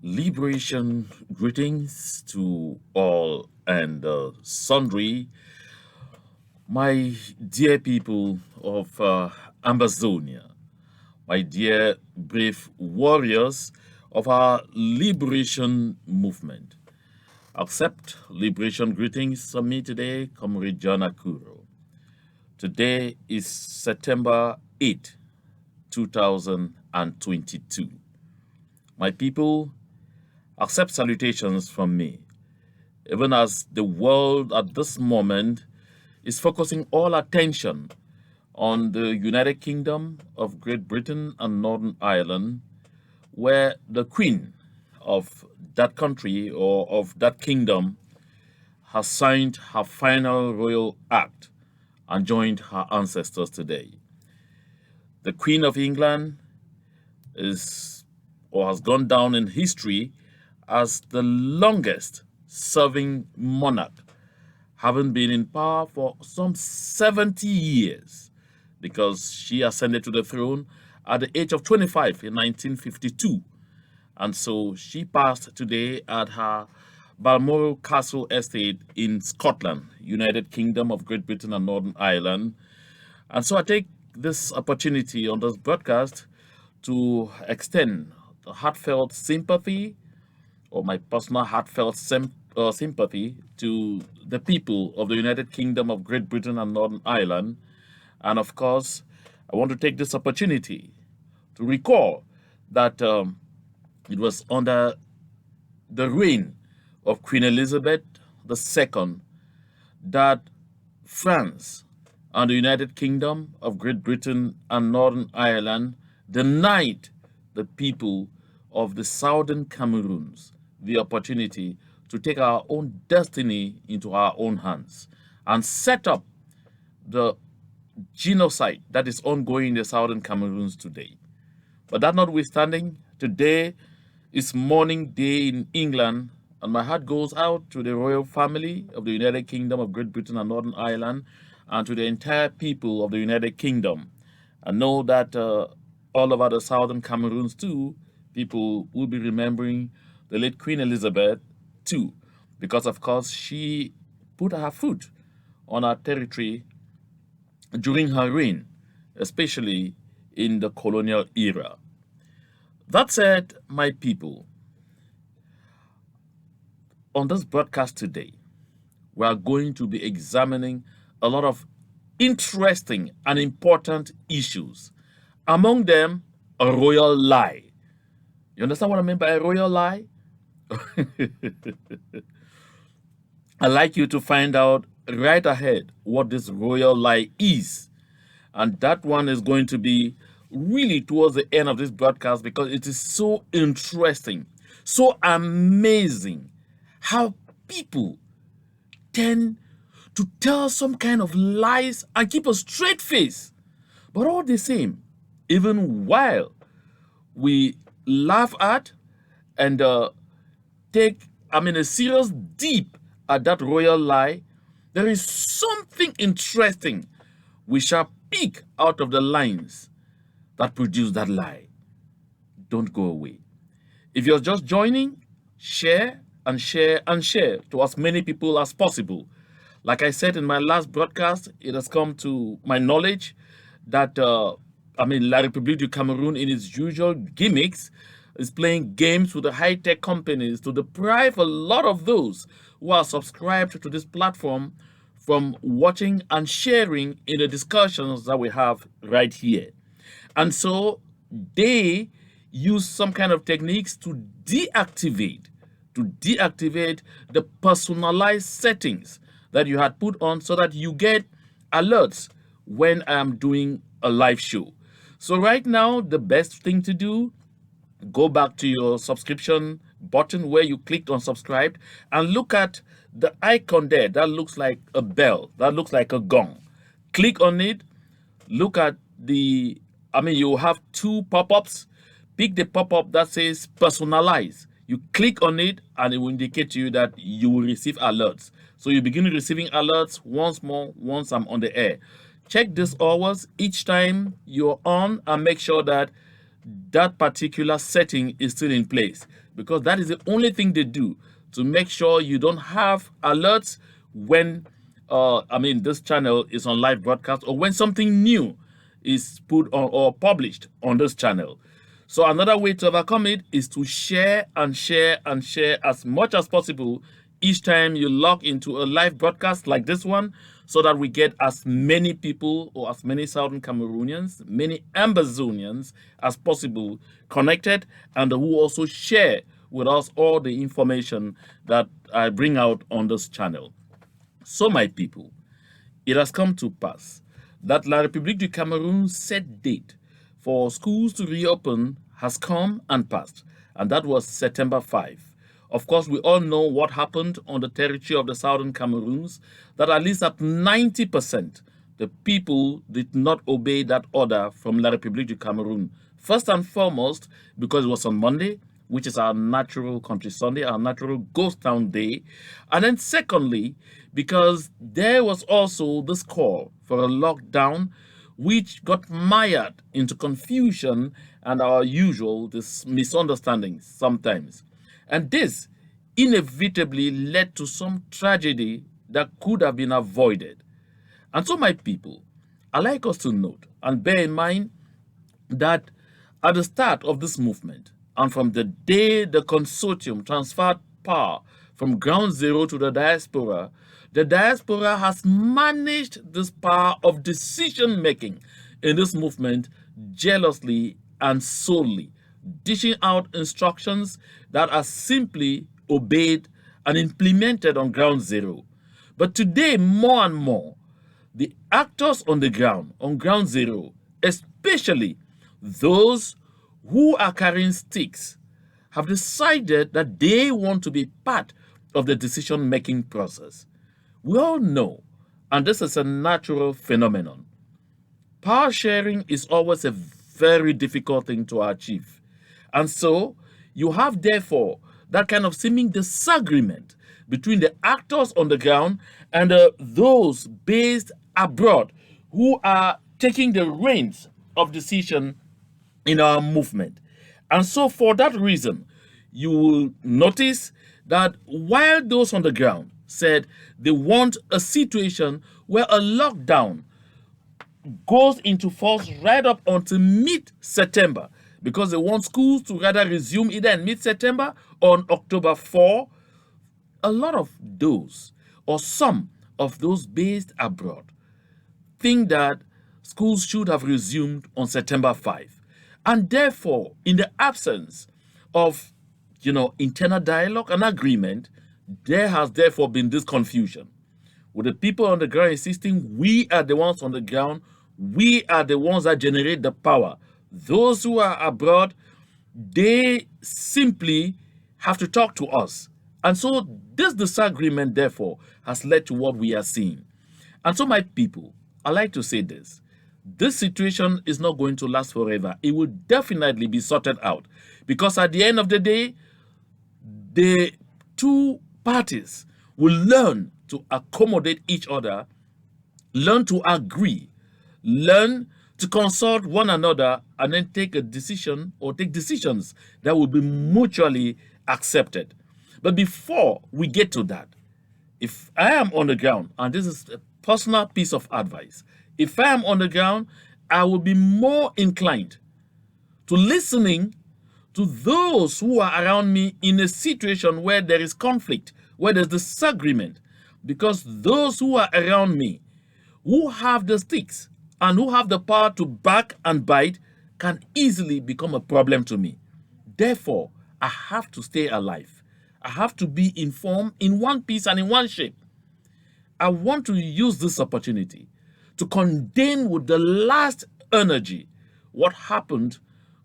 Liberation greetings to all and sundry, my dear people of Amazonia, my dear brave warriors of our liberation movement. Accept liberation greetings from me today, Comrade John Akuro. Today is September 8th, 2022. My people, accept salutations from me, even as the world at this moment is focusing all attention on the United Kingdom of Great Britain and Northern Ireland, where the Queen of that country or of that kingdom has signed her final royal act and joined her ancestors today. The Queen of England is or has gone down in history as the longest serving monarch, having been in power for some 70 years because she ascended to the throne at the age of 25 in 1952. And so she passed today at her Balmoral Castle estate in Scotland, United Kingdom of Great Britain and Northern Ireland. And so I take this opportunity on this broadcast to extend heartfelt sympathy or my personal heartfelt sympathy to the people of the United Kingdom of Great Britain and Northern Ireland. And of course, I want to take this opportunity to recall that it was under the reign of Queen Elizabeth II that France and the United Kingdom of Great Britain and Northern Ireland denied the people of the Southern Cameroons the opportunity to take our own destiny into our own hands and set up the genocide that is ongoing in the Southern Cameroons today. But that notwithstanding, today is mourning day in England, and my heart goes out to the royal family of the United Kingdom of Great Britain and Northern Ireland and to the entire people of the United Kingdom. I know that all over the Southern Cameroons too, people will be remembering the late Queen Elizabeth too, because of course she put her foot on our territory during her reign, especially in the colonial era. That said, my people, on this broadcast today, we are going to be examining a lot of interesting and important issues. Among them, a royal lie. You understand what I mean by a royal lie? I'd like you to find out right ahead what this royal lie is. And that one is going to be really towards the end of this broadcast because it is so interesting, so amazing how people tend to tell some kind of lies and keep a straight face. But all the same, even while we laugh at and take, a serious deep at that royal lie, there is something interesting we shall pick out of the lines that produce that lie. Don't go away. If you're just joining, share and share and share to as many people as possible. Like I said in my last broadcast, it has come to my knowledge that La République du Cameroon, in its usual gimmicks, is playing games with the high-tech companies to deprive a lot of those who are subscribed to this platform from watching and sharing in the discussions that we have right here. And so they use some kind of techniques to deactivate the personalized settings that you had put on so that you get alerts when I'm doing a live show. So right now, the best thing to do, go back to your subscription button where you clicked on subscribe and look at the icon there that looks like a bell, that looks like a gong. Click on it, look at you have two pop-ups. Pick the pop-up that says personalize. You click on it and it will indicate to you that you will receive alerts. So you begin receiving alerts once I'm on the air. Check this hours each time you're on and make sure that that particular setting is still in place. because that is the only thing they do to make sure you don't have alerts when, this channel is on live broadcast, or when something new is put on or published on this channel. So another way to overcome it is to share and share and share as much as possible each time you log into a live broadcast like this one, so that we get as many people, or as many Southern Cameroonians, many Ambazonians as possible connected, and who also share with us all the information that I bring out on this channel. So, my people, it has come to pass that La République du Cameroon set date for schools to reopen has come and passed, and that was September 5. Of course, we all know what happened on the territory of the Southern Cameroons, that at least at 90%, the people did not obey that order from La République du Cameroon. First and foremost, because it was on Monday, which is our natural country Sunday, our natural ghost town day. And then secondly, because there was also this call for a lockdown, which got mired into confusion and our usual misunderstandings sometimes. And this inevitably led to some tragedy that could have been avoided. And so, my people, I like us to note and bear in mind that at the start of this movement, and from the day the consortium transferred power from ground zero to the diaspora has managed this power of decision making in this movement jealously and solely, dishing out instructions that are simply obeyed and implemented on ground zero. But today, more and more, the actors on ground zero, especially those who are carrying sticks, have decided that they want to be part of the decision-making process. We all know, and this is a natural phenomenon, power sharing is always a very difficult thing to achieve. And so, you have therefore that kind of seeming disagreement between the actors on the ground and those based abroad who are taking the reins of decision in our movement. And so, for that reason, you will notice that while those on the ground said they want a situation where a lockdown goes into force right up until mid-September, because they want schools to rather resume either in mid-September or on October 4, a lot of those, or some of those based abroad, think that schools should have resumed on September 5. And therefore, in the absence of, internal dialogue and agreement, there has therefore been this confusion. With the people on the ground insisting we are the ones on the ground, we are the ones that generate the power. Those who are abroad, they simply have to talk to us. And so this disagreement, therefore, has led to what we are seeing. And so, my people, I like to say this. This situation is not going to last forever. It will definitely be sorted out. Because at the end of the day, the two parties will learn to accommodate each other, learn to agree, learn to consult one another, and then take a decision or take decisions that will be mutually accepted. But before we get to that, if I am on the ground, and this is a personal piece of advice, if I am on the ground, I will be more inclined to listening to those who are around me in a situation where there is conflict, where there's disagreement, because those who are around me, who have the sticks and who have the power to back and bite, can easily become a problem to me. Therefore, I have to stay alive. I have to be informed in one piece and in one shape. I want to use this opportunity to condemn with the last energy what happened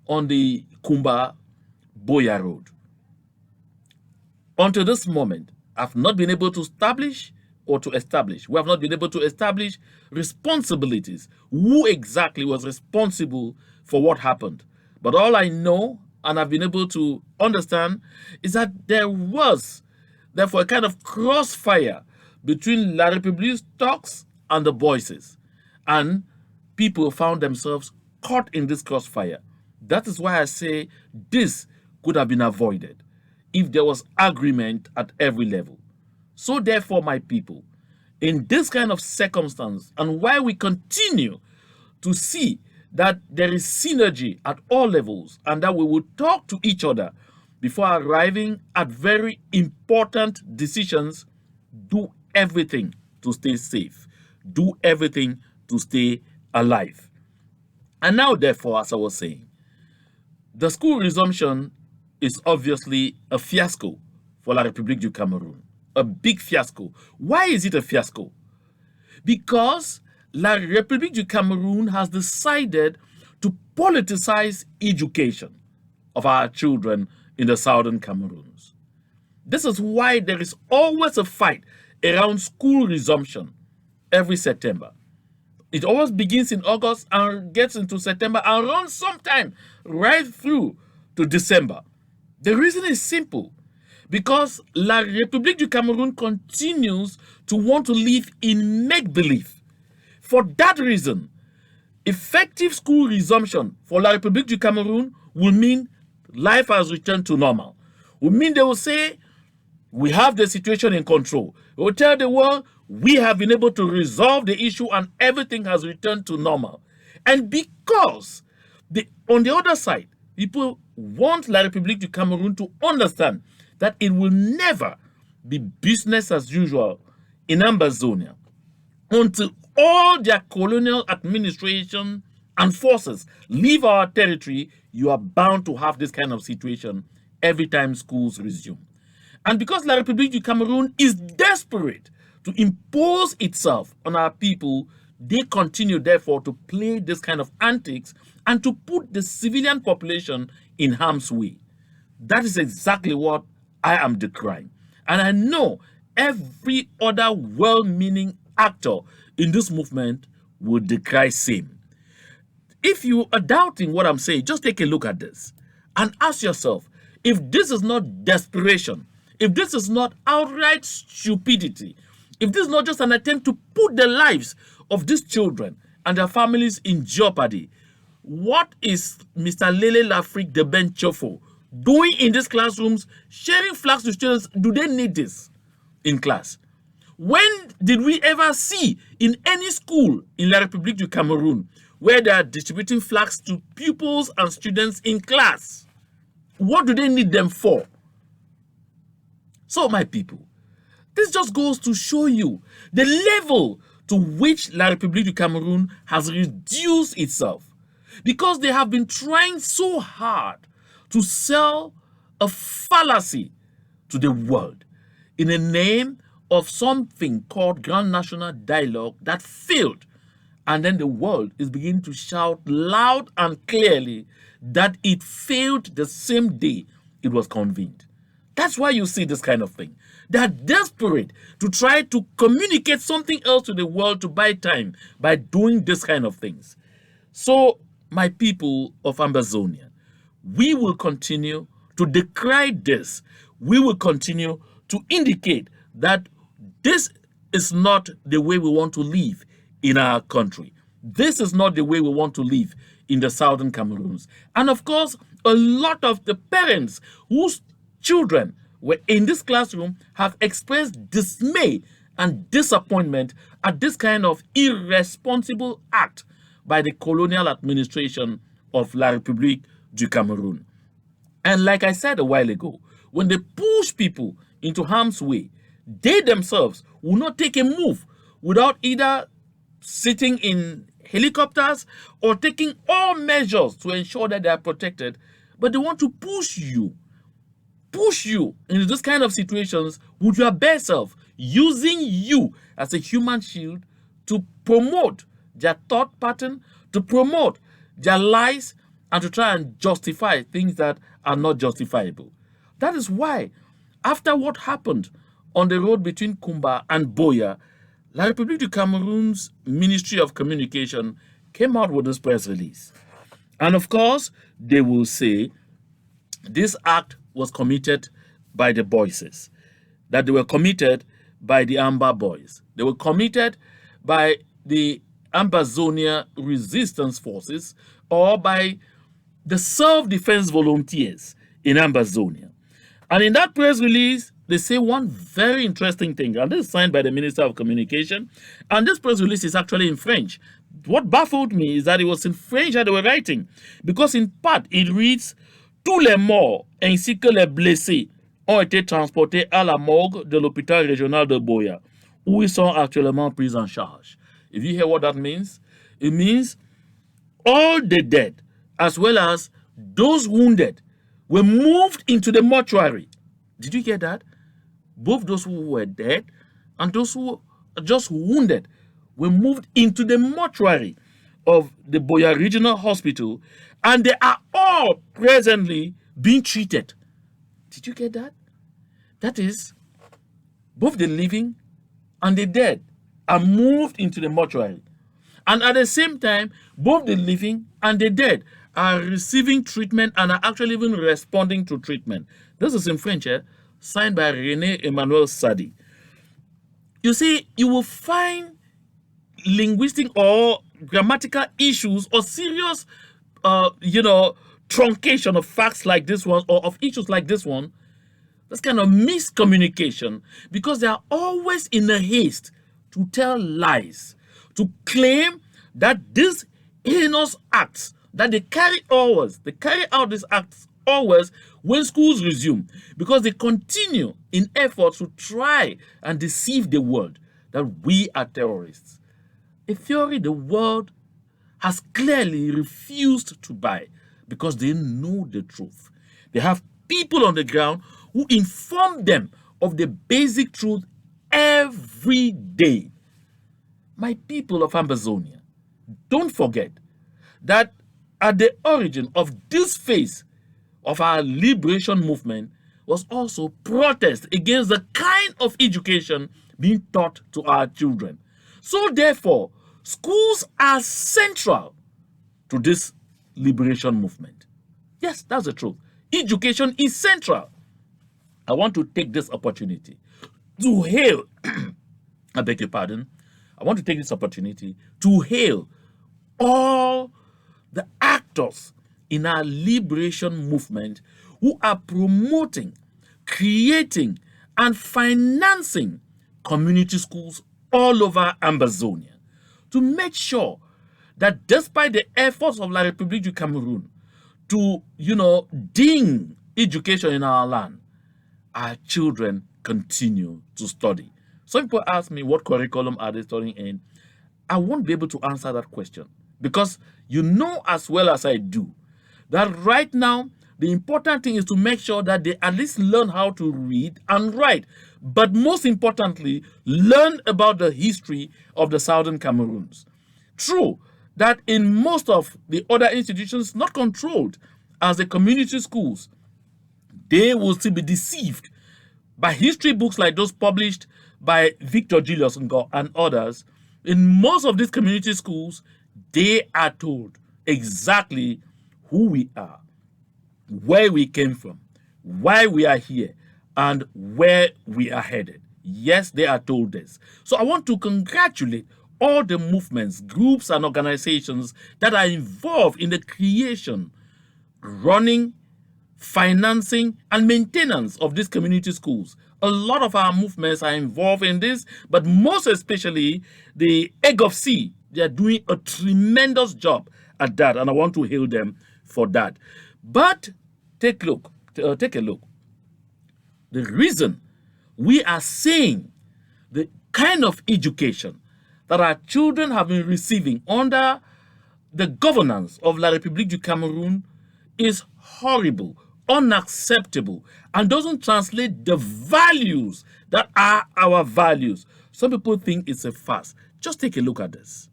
on the Kumba Boya Road. Until this moment, I've not been able to establish, we have not been able to establish responsibilities. Who exactly was responsible for what happened? But all I know and I've been able to understand is that there was, therefore, a kind of crossfire between La République's talks and the voices. And people found themselves caught in this crossfire. That is why I say this could have been avoided. if there was agreement at every level. So therefore, my people, in this kind of circumstance, and while we continue to see that there is synergy at all levels and that we will talk to each other before arriving at very important decisions, do everything to stay safe, do everything to stay alive. And now, therefore, as I was saying, the school resumption is obviously a fiasco for La République du Cameroon, a big fiasco. Why is it a fiasco? Because La République du Cameroon has decided to politicize education of our children in the southern Cameroons. This is why there is always a fight around school resumption every September. It always begins in August and gets into September and runs sometime right through to December. The reason is simple. Because La République du Cameroon continues to want to live in make-believe. For that reason, effective school resumption for La République du Cameroon will mean life has returned to normal. Will mean they will say, we have the situation in control. They will tell the world, we have been able to resolve the issue and everything has returned to normal. And because on the other side, people want La République du Cameroon to understand that it will never be business as usual in Ambazonia until all their colonial administration and forces leave our territory. You are bound to have this kind of situation every time schools resume. And because La République du Cameroon is desperate to impose itself on our people, they continue, therefore, to play this kind of antics and to put the civilian population in harm's way. That is exactly what I am decrying. And I know every other well-meaning actor in this movement will decry same. If you are doubting what I'm saying, just take a look at this and ask yourself, if this is not desperation, if this is not outright stupidity, if this is not just an attempt to put the lives of these children and their families in jeopardy, what is Mr. Lele Lafrique de Ben Chaffah doing in these classrooms, sharing flags to students? Do they need this in class? When did we ever see in any school in La République du Cameroon where they are distributing flags to pupils and students in class? What do they need them for? So, my people, this just goes to show you the level to which La République du Cameroon has reduced itself, because they have been trying so hard to sell a fallacy to the world in the name of something called Grand National Dialogue that failed. And then the world is beginning to shout loud and clearly that it failed the same day it was convened. That's why you see this kind of thing. They are desperate to try to communicate something else to the world to buy time by doing this kind of things. So, my people of Ambazonia, we will continue to decry this. We will continue to indicate that this is not the way we want to live in our country. This is not the way we want to live in the southern Cameroons. And of course, a lot of the parents whose children were in this classroom have expressed dismay and disappointment at this kind of irresponsible act by the colonial administration of La République du Cameroon. And like I said a while ago, when they push people into harm's way, they themselves will not take a move without either sitting in helicopters or taking all measures to ensure that they are protected. But they want to push you into this kind of situations with your best self, using you as a human shield to promote their thought pattern, to promote their lies, and to try and justify things that are not justifiable. That is why, after what happened on the road between Kumba and Boya, La République du Cameroon's Ministry of Communication came out with this press release. And of course, they will say this act was committed by the Boyses, that they were committed by the Amba Boys. They were committed by the Ambazonia resistance forces or by the self-defense volunteers in Ambazonia. And in that press release, they say one very interesting thing, and this is signed by the Minister of Communication. And this press release is actually in French. What baffled me is that it was in French that they were writing, because in part it reads tous les morts ainsi que les blessés ont été transportés à la morgue de l'hôpital régional de Boya, où ils sont actuellement pris en charge. If you hear what that means, it means all the dead, as well as those wounded, were moved into the mortuary. Did you get that? Both those who were dead and those who were just wounded were moved into the mortuary of the Boya Regional Hospital, and they are all presently being treated. Did you get that? That is, both the living and the dead are moved into the mortuary. And at the same time, both the living and the dead are receiving treatment and are actually even responding to treatment. This is in French, signed by René Emmanuel Sadi. You see, you will find linguistic or grammatical issues or serious, truncation of facts like this one or of issues like this one. That's kind of miscommunication, because they are always in a haste to tell lies, to claim that these heinous acts that they carry out these acts always when schools resume, because they continue in efforts to try and deceive the world that we are terrorists. A theory the world has clearly refused to buy because they know the truth. They have people on the ground who inform them of the basic truth every day. My people of Ambazonia, don't forget that at the origin of this phase of our liberation movement was also protest against the kind of education being taught to our children. So therefore, schools are central to this liberation movement. Yes, that's the truth. Education is central. I want to take this opportunity to hail, I beg your pardon, I want to take this opportunity to hail all the actors in our liberation movement who are promoting, creating, and financing community schools all over Ambazonia to make sure that despite the efforts of La République du Cameroon to, ding education in our land, our children continue to study. Some people ask me, what curriculum are they studying in? I won't be able to answer that question, because you know as well as I do that right now the important thing is to make sure that they at least learn how to read and write, but most importantly, learn about the history of the Southern Cameroons. True that in most of the other institutions not controlled as the community schools, they will still be deceived by history books like those published by Victor Julius Ngo and others. In most of these community schools, they are told exactly who we are, where we came from, why we are here, and where we are headed. Yes, they are told this. So I want to congratulate all the movements, groups, and organizations that are involved in the creation, running, financing, and maintenance of these community schools. A lot of our movements are involved in this, but most especially the Egg of Sea. They are doing a tremendous job at that, and I want to hail them for that. But take a look. The reason we are saying the kind of education that our children have been receiving under the governance of La République du Cameroon is horrible, unacceptable, and doesn't translate the values that are our values. Some people think it's a farce. Just take a look at this.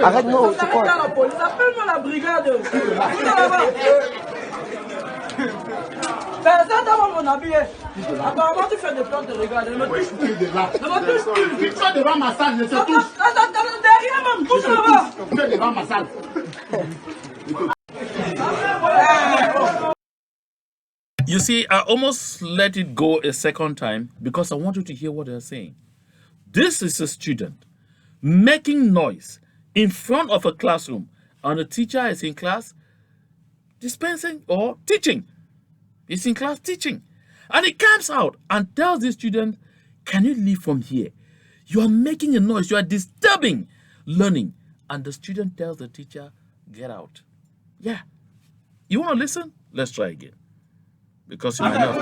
Arrête-moi, c'est quoi? Appelle-moi la brigade. Mon habillé. Apparemment, tu fais des plantes de regarder. Ne me touche plus. Ne me touche plus. Tu es devant ma salle, je te touche. Derrière, même, touche là-bas. Tu es devant ma salle. You see, I almost let it go a second time because I want you to hear what they're saying. This is a student making noise in front of a classroom, and the teacher is in class dispensing or teaching. He's in class teaching. And he comes out and tells the student, can you leave from here? You are making a noise. You are disturbing learning. And the student tells the teacher, get out. Yeah. You want to listen? Let's try again. Because you might not.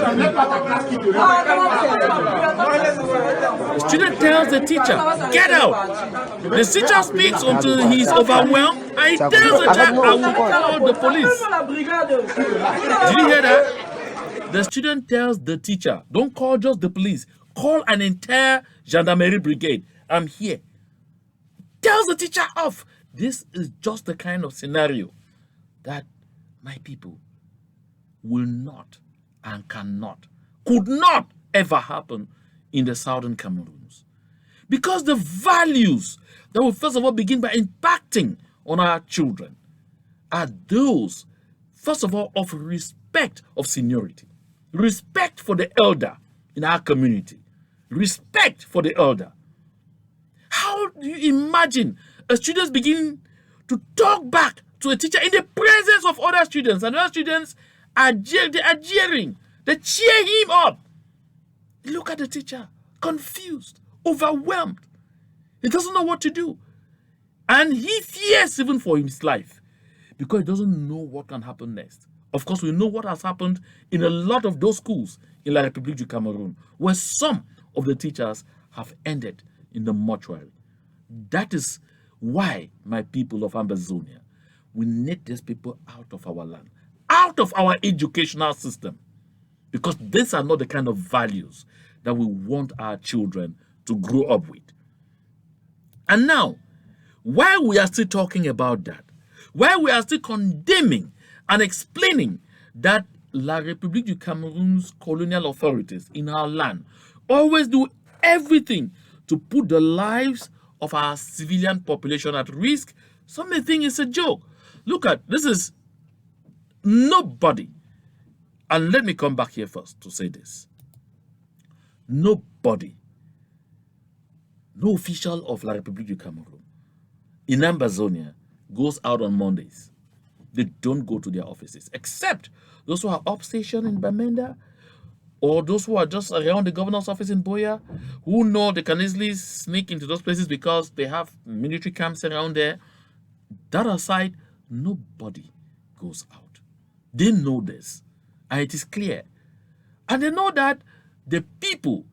The student tells the teacher, get out. The teacher speaks until he's overwhelmed and he tells the child, I will call the police. Did you hear that? The student tells the teacher, don't call just the police, call an entire gendarmerie brigade. I'm here. Tells the teacher off. This is just the kind of scenario that my people will not and could not ever happen in the southern Cameroons. Because the values that will first of all begin by impacting on our children are those, first of all, of respect of seniority, respect for the elder in our community, respect for the elder. How do you imagine a student begin to talk back to a teacher in the presence of other students, and other students are jeering, they cheer him up? Look at the teacher, confused, overwhelmed. He doesn't know what to do. And he fears even for his life because he doesn't know what can happen next. Of course, we know what has happened in a lot of those schools in La République du Cameroun, where some of the teachers have ended in the mortuary. That is why, my people of Ambazonia, we need these people out of our land, out of our educational system, because these are not the kind of values that we want our children to grow up with. And now, while we are still talking about that, while we are still condemning and explaining that La République du Cameroon's colonial authorities in our land always do everything to put the lives of our civilian population at risk, some may think it's a joke. Look at, this is nobody. And let me come back here first to say this. Nobody, no official of La République du Cameroon in Ambazonia goes out on Mondays. They don't go to their offices, except those who are upstation in Bamenda, or those who are just around the governor's office in Boya, who know they can easily sneak into those places because they have military camps around there. That aside, nobody goes out. They know this, and it is clear. And they know that the people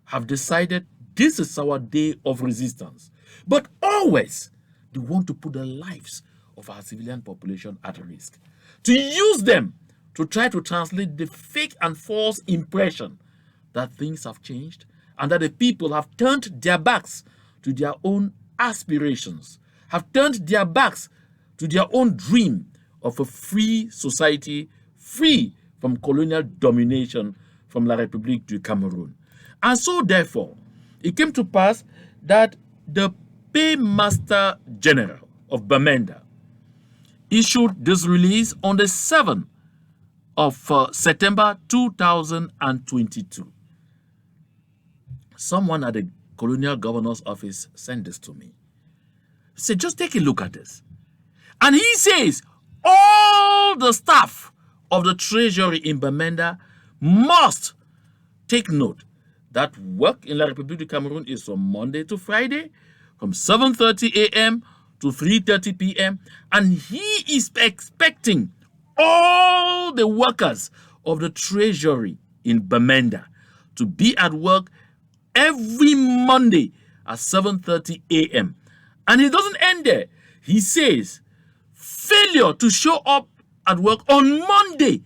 have decided this is our day of resistance. But always, they want to put the lives of our civilian population at risk, to use them to try to translate the fake and false impression that things have changed and that the people have turned their backs to their own aspirations, have turned their backs to their own dream of a free society, free from colonial domination from La République du Cameroun. And so, therefore, it came to pass that the Paymaster General of Bamenda issued this release on the 7th of September 2022. Someone at the colonial governor's office sent this to me. He said, just take a look at this. And he says, all the staff of the treasury in Bamenda must take note that work in La République du Cameroun is from Monday to Friday, from 7:30 a.m. to 3:30 p.m. And he is expecting all the workers of the treasury in Bamenda to be at work every Monday at 7:30 a.m. And it doesn't end there. He says, failure to show up at work on Monday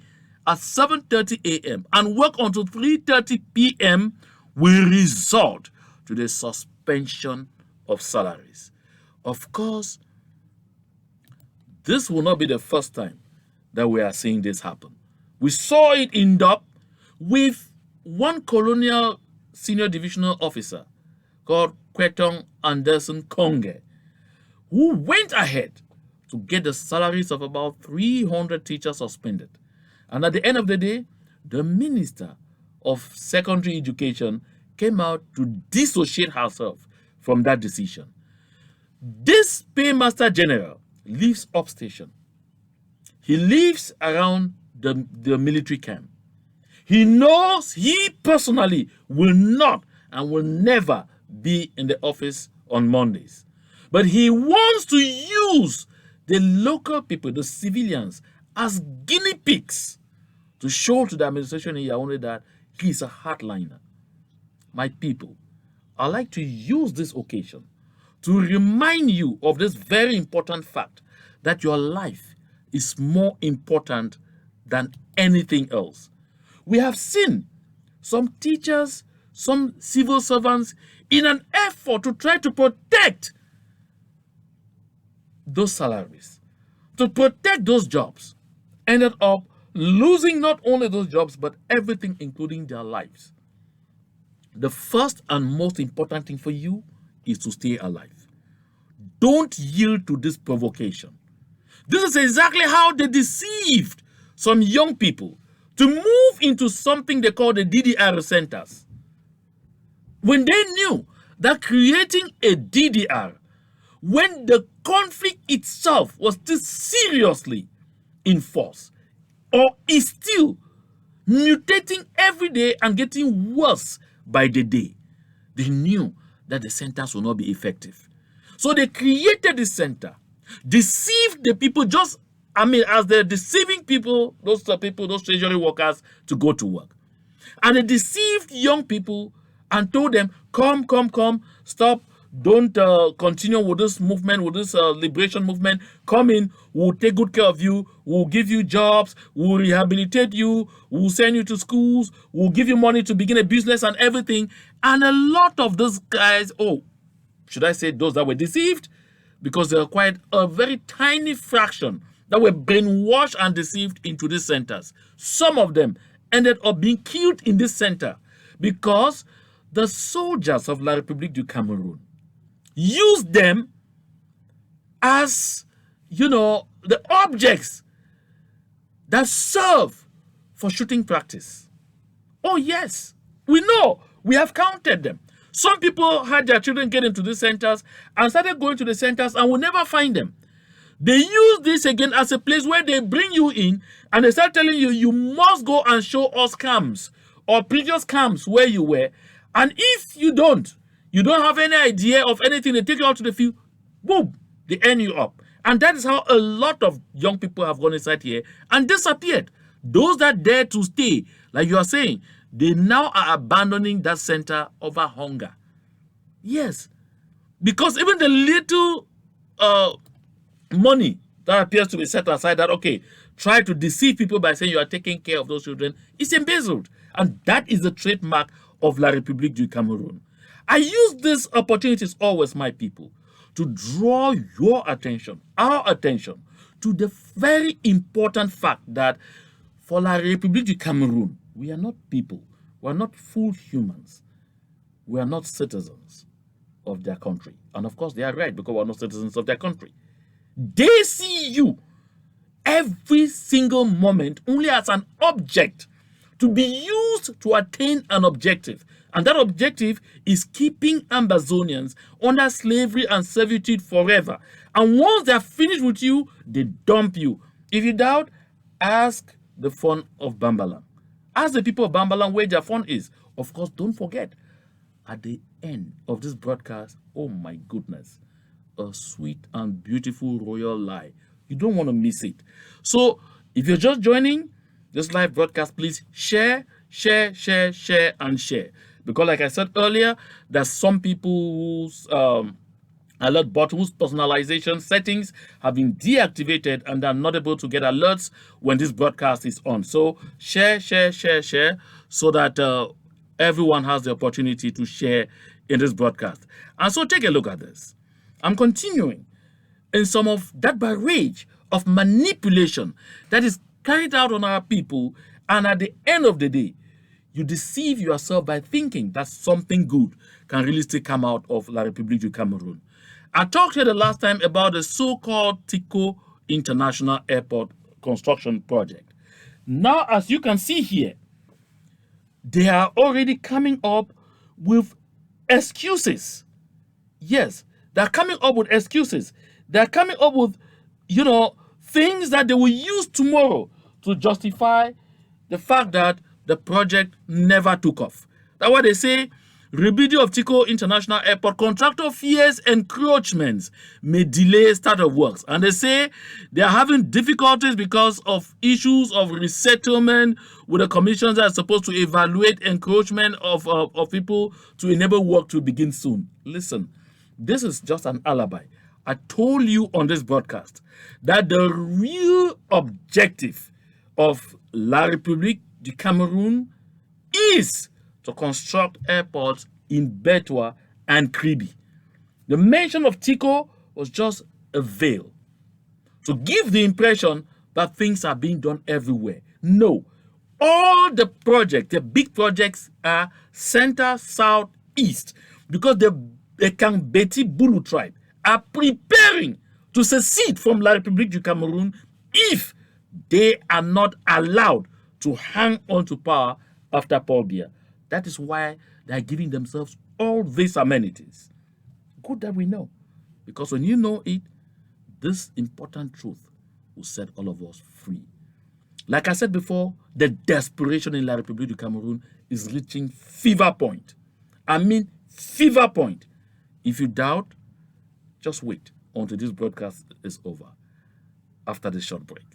at 7:30 a.m. and work until 3:30 p.m. will result to the suspension of salaries. Of course, this will not be the first time that we are seeing this happen. We saw it in Dop with one colonial senior divisional officer called Kwetong Anderson Konge, who went ahead to get the salaries of about 300 teachers suspended. And at the end of the day, the Minister of Secondary Education came out to dissociate herself from that decision. This Paymaster General lives upstation. He lives around the military camp. He knows he personally will not and will never be in the office on Mondays. But he wants to use the local people, the civilians, as guinea pigs to show to the administration in Yaounde that he's a hardliner. My people, I'd like to use this occasion to remind you of this very important fact that your life is more important than anything else. We have seen some teachers, some civil servants, in an effort to try to protect those salaries, to protect those jobs, ended up losing not only those jobs, but everything, including their lives. The first and most important thing for you is to stay alive. Don't yield to this provocation. This is exactly how they deceived some young people to move into something they call the DDR centers. When they knew that creating a DDR, when the conflict itself was still seriously in force, or is still mutating every day and getting worse by the day, they knew that the centers will not be effective. So they created this center, deceived the people as they're deceiving people, those treasury workers to go to work. And they deceived young people and told them, come, stop, don't continue with this movement, with this liberation movement. Come in, we'll take good care of you, we'll give you jobs, we'll rehabilitate you, we'll send you to schools, we'll give you money to begin a business and everything. And a lot of those guys, should I say those that were deceived? Because there were quite a very tiny fraction that were brainwashed and deceived into these centers. Some of them ended up being killed in this center because the soldiers of La République du Cameroon used them as, the objects that serve for shooting practice. Oh yes, we know. We have counted them. Some people had their children get into these centers and started going to the centers and will never find them. They use this again as a place where they bring you in and they start telling you, you must go and show us camps or previous camps where you were. And if you don't have any idea of anything, they take you out to the field, boom, they end you up. And that is how a lot of young people have gone inside here and disappeared. Those that dare to stay, like you are saying, they now are abandoning that center over hunger. Yes, because even the little money that appears to be set aside that, try to deceive people by saying you are taking care of those children is embezzled. And that is the trademark of La République du Cameroon. I use these opportunities always, my people, to draw your attention, our attention, to the very important fact that for La République du Cameroon, we are not people. We are not full humans. We are not citizens of their country. And of course, they are right because we are not citizens of their country. They see you every single moment only as an object to be used to attain an objective. And that objective is keeping Ambazonians under slavery and servitude forever. And once they're finished with you, they dump you. If you doubt, ask the fund of Bangolan. Ask the people of Bangolan where their fund is. Of course, don't forget, at the end of this broadcast, oh my goodness, a sweet and beautiful royal lie. You don't want to miss it. So, if you're just joining this live broadcast, please share, and share. Because like I said earlier, there's some people whose alert button, whose personalization settings have been deactivated and they're not able to get alerts when this broadcast is on. So share so that everyone has the opportunity to share in this broadcast. And so take a look at this. I'm continuing in some of that barrage of manipulation that is carried out on our people, and at the end of the day, you deceive yourself by thinking that something good can really still come out of La République du Cameroon. I talked here the last time about the so-called Tico International Airport construction project. Now, as you can see here, they are already coming up with excuses. Yes, they're coming up with excuses. They're coming up with, things that they will use tomorrow to justify the fact that the project never took off. That's why they say rebuilding of Tico International Airport contractor fears encroachments may delay start of works. And they say they are having difficulties because of issues of resettlement with the commissions that are supposed to evaluate encroachment of people to enable work to begin soon. Listen, this is just an alibi. I told you on this broadcast that the real objective of La République du Cameroon is to construct airports in Betwa and Kribi. The mention of Tico was just a veil to give the impression that things are being done everywhere. No. All the projects, the big projects, are center, south, east, because the Kambeti Bulu tribe are preparing to secede from La République du Cameroon if they are not allowed to hang on to power after Paul Biya. That is why they are giving themselves all these amenities. Good that we know. Because when you know it, this important truth will set all of us free. Like I said before, the desperation in La République du Cameroon is reaching fever point. I mean, fever point. If you doubt, just wait until this broadcast is over after this short break.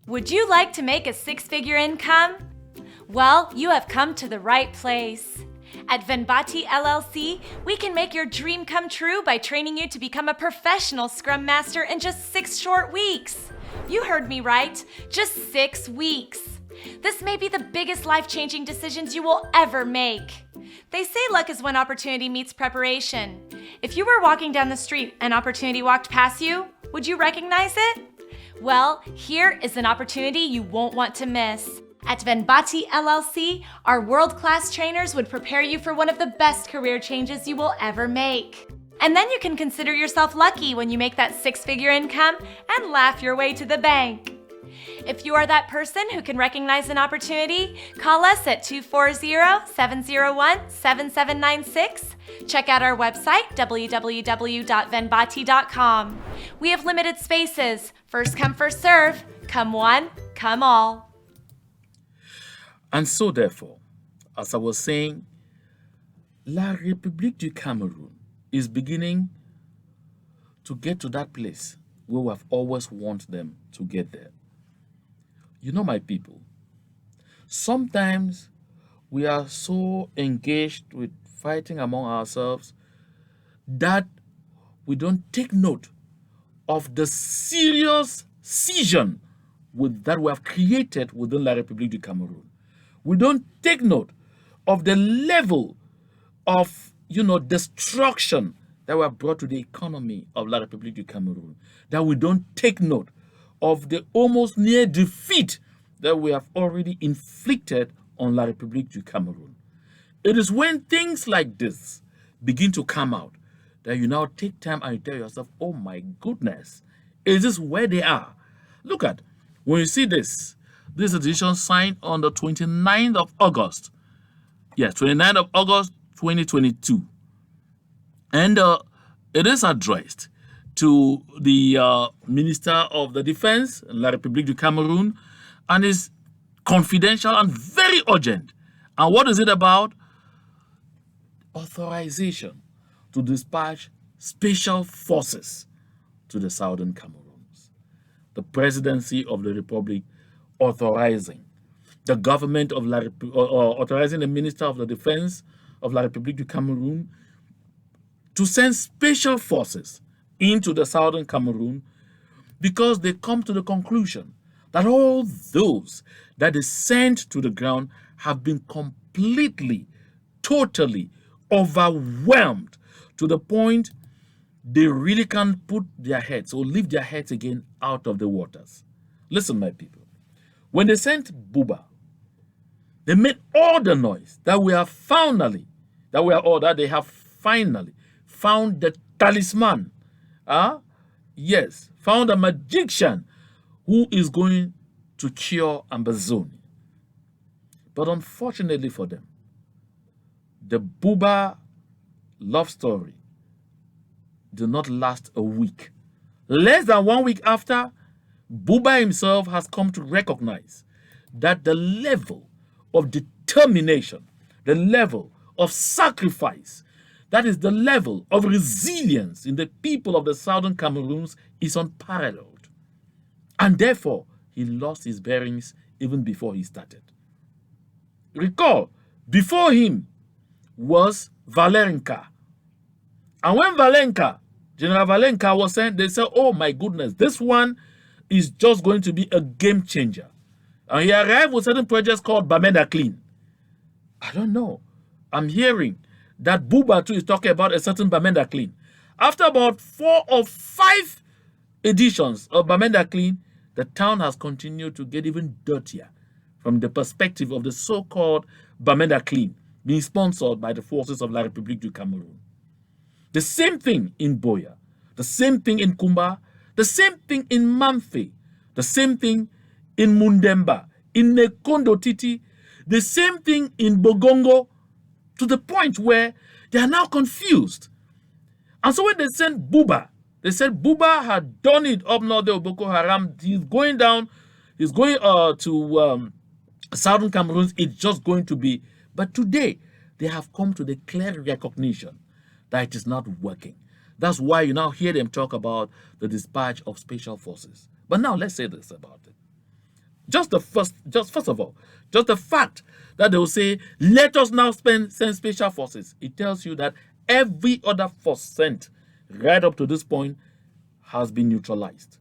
Would you like to make a six-figure income? Well, you have come to the right place. At Venbati LLC, we can make your dream come true by training you to become a professional Scrum Master in just 6 short weeks. You heard me right, just 6 weeks. This may be the biggest life-changing decisions you will ever make. They say luck is when opportunity meets preparation. If you were walking down the street and opportunity walked past you, would you recognize it? Well, here is an opportunity you won't want to miss. At Venbati LLC, our world-class trainers would prepare you for one of the best career changes you will ever make. And then you can consider yourself lucky when you make that 6-figure income and laugh your way to the bank. If you are that person who can recognize an opportunity, call us at 240-701-7796. Check out our website, www.venbati.com. We have limited spaces. First come, first serve. Come one, come all. And so, therefore, as I was saying, La République du Cameroon is beginning to get to that place where we have always wanted them to get there. You know, my people, sometimes we are so engaged with fighting among ourselves that we don't take note of the serious scission that we have created within La République du Cameroon. We don't take note of the level of, destruction that we have brought to the economy of La République du Cameroon. That we don't take note of the almost near defeat that we have already inflicted on La République du Cameroon. It is when things like this begin to come out that you now take time and you tell yourself, oh my goodness, is this where they are? Look at, when you see this is a decision signed on the 29th of August. Yes, 29th of August, 2022. And it is addressed to the Minister of the Defense, La République du Cameroon, and is confidential and very urgent. And what is it about? Authorization to dispatch special forces to the Southern Cameroons. The Presidency of the Republic authorizing the government of authorizing the Minister of the Defense of La République du Cameroon to send special forces into the Southern Cameroon because they come to the conclusion that all those that is sent to the ground have been completely, totally overwhelmed to the point they really can't put their heads or lift their heads again out of the waters. Listen, my people. When they sent Buba, they made all the noise that they have finally found the talisman. Yes, found a magician who is going to cure Ambazonia. But unfortunately for them, the Buba love story did not last a week. Less than 1 week after, Buba himself has come to recognize that the level of determination, the level of sacrifice, that is the level of resilience in the people of the southern Cameroons is unparalleled. And therefore, he lost his bearings even before he started. Recall, before him was Valerenka. And when General Valenka was sent, they said, oh my goodness, this one is just going to be a game changer. And he arrived with certain projects called Bamenda Clean. I don't know. I'm hearing that Buba too is talking about a certain Bamenda Clean. After about 4 or 5 editions of Bamenda Clean, the town has continued to get even dirtier from the perspective of the so-called Bamenda Clean being sponsored by the forces of La République du Cameroun. The same thing in Boya, the same thing in Kumba, the same thing in Mamfe, the same thing in Mundemba, in Nekondo Titi, the same thing in Bogongo, to the point where they are now confused. And so when they sent Buba, they said Buba had done it up north of Boko Haram. He's going down, he's going to Southern Cameroon. It's just going to be. But today, they have come to the clear recognition that it is not working. That's why you now hear them talk about the dispatch of special forces. But now let's say this about it. Just first of all, just the fact that they will say, let us now send special forces. It tells you that every other force sent right up to this point has been neutralized.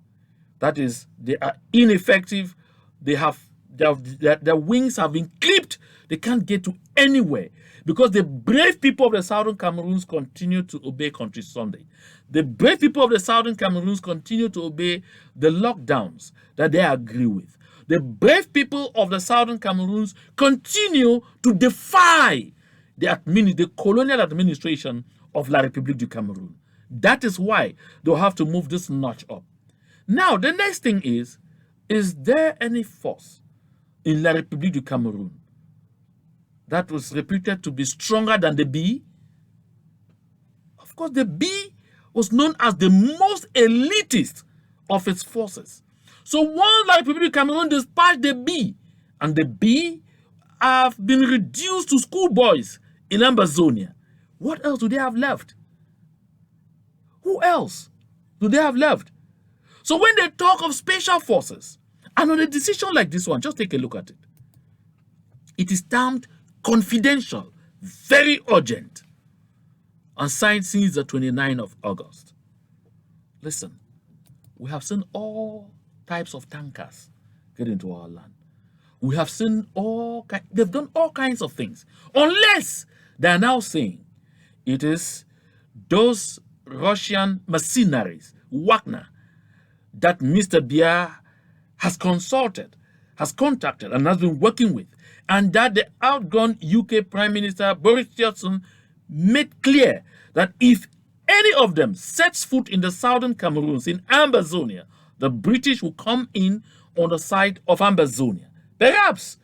That is, they are ineffective. Their wings have been clipped. They can't get to anywhere because the brave people of the Southern Cameroons continue to obey Country Sunday. The brave people of the Southern Cameroons continue to obey the lockdowns that they agree with. The brave people of the Southern Cameroons continue to defy the colonial administration of La République du Cameroun. That is why they'll have to move this notch up. Now, the next thing is there any force in La République du Cameroun that was reputed to be stronger than the B? Of course, the B was known as the most elitist of its forces. So once La République du Cameroun dispatched the B, and the B have been reduced to schoolboys in Ambazonia, what else do they have left? Who else do they have left? So when they talk of special forces, and on a decision like this one, just take a look at it. It is termed confidential, very urgent, and signed since the 29th of August. Listen, we have seen all types of tankers get into our land. We have seen they've done all kinds of things. Unless they are now saying it is those Russian mercenaries, Wagner, that Mr. Biya has consulted, has contacted, and has been working with, and that the outgone UK Prime Minister Boris Johnson made clear that if any of them sets foot in the southern Cameroons, in Ambazonia, the British will come in on the side of Ambazonia. Perhaps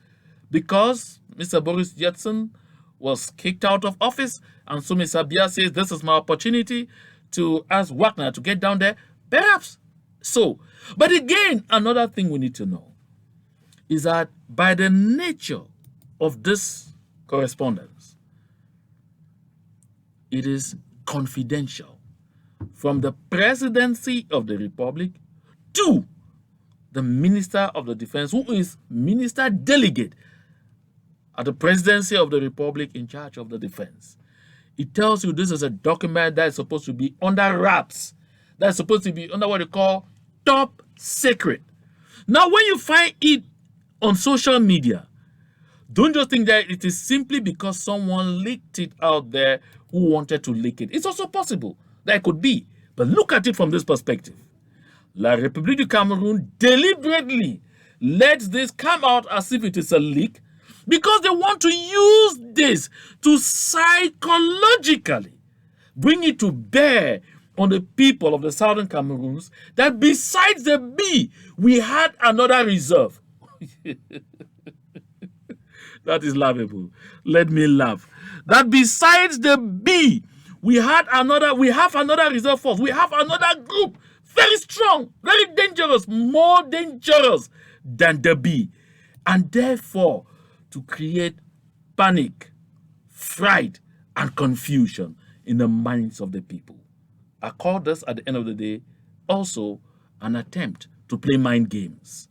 because Mr. Boris Johnson was kicked out of office, and so Mr. Biya says, this is my opportunity to ask Wagner to get down there. Perhaps so. But again, another thing we need to know is that by the nature of this correspondence, it is confidential from the presidency of the Republic to the Minister of the Defense, who is Minister Delegate at the presidency of the Republic in charge of the defense. It tells you this is a document that is supposed to be under wraps. That is supposed to be under what they call top secret. Now, when you find it on social media, don't just think that it is simply because someone leaked it out there who wanted to leak it. It's also possible that it could be. But look at it from this perspective. La République du Cameroun deliberately lets this come out as if it is a leak because they want to use this to psychologically bring it to bear on the people of the southern Cameroons that besides the B, we had another reserve. That is laughable. Let me laugh. That besides the B, we have another reserve force. We have another group, very strong, very dangerous, more dangerous than the B. And therefore, to create panic, fright, and confusion in the minds of the people. I call this, at the end of the day, also an attempt to play mind games.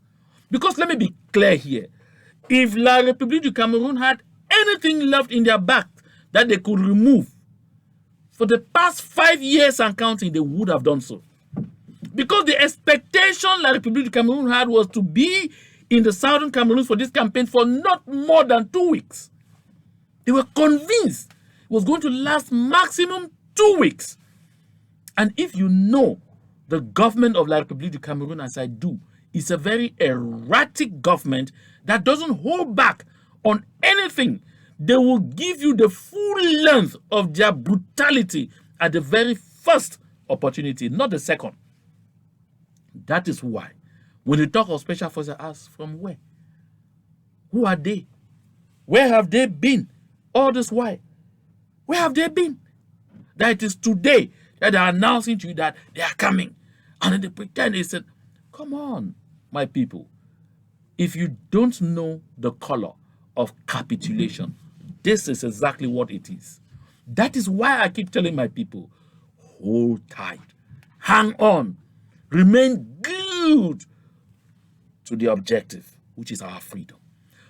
Because let me be clear here. If La République du Cameroun had anything left in their back that they could remove, for the past 5 years and counting, they would have done so. Because the expectation La République du Cameroun had was to be in the southern Cameroon for this campaign for not more than 2 weeks. They were convinced it was going to last maximum 2 weeks. And if you know the government of La République du Cameroun, as I do, is a very erratic government that doesn't hold back on anything. They will give you the full length of their brutality at the very first opportunity, not the second. That is why, when you talk of special forces, ask from where? Who are they? Where have they been all this while? Where have they been? That it is today that they are announcing to you that they are coming. And then they pretend they said, come on, my people. If you don't know the color of capitulation, this is exactly what it is. That is why I keep telling my people, hold tight, hang on, remain glued to the objective, which is our freedom.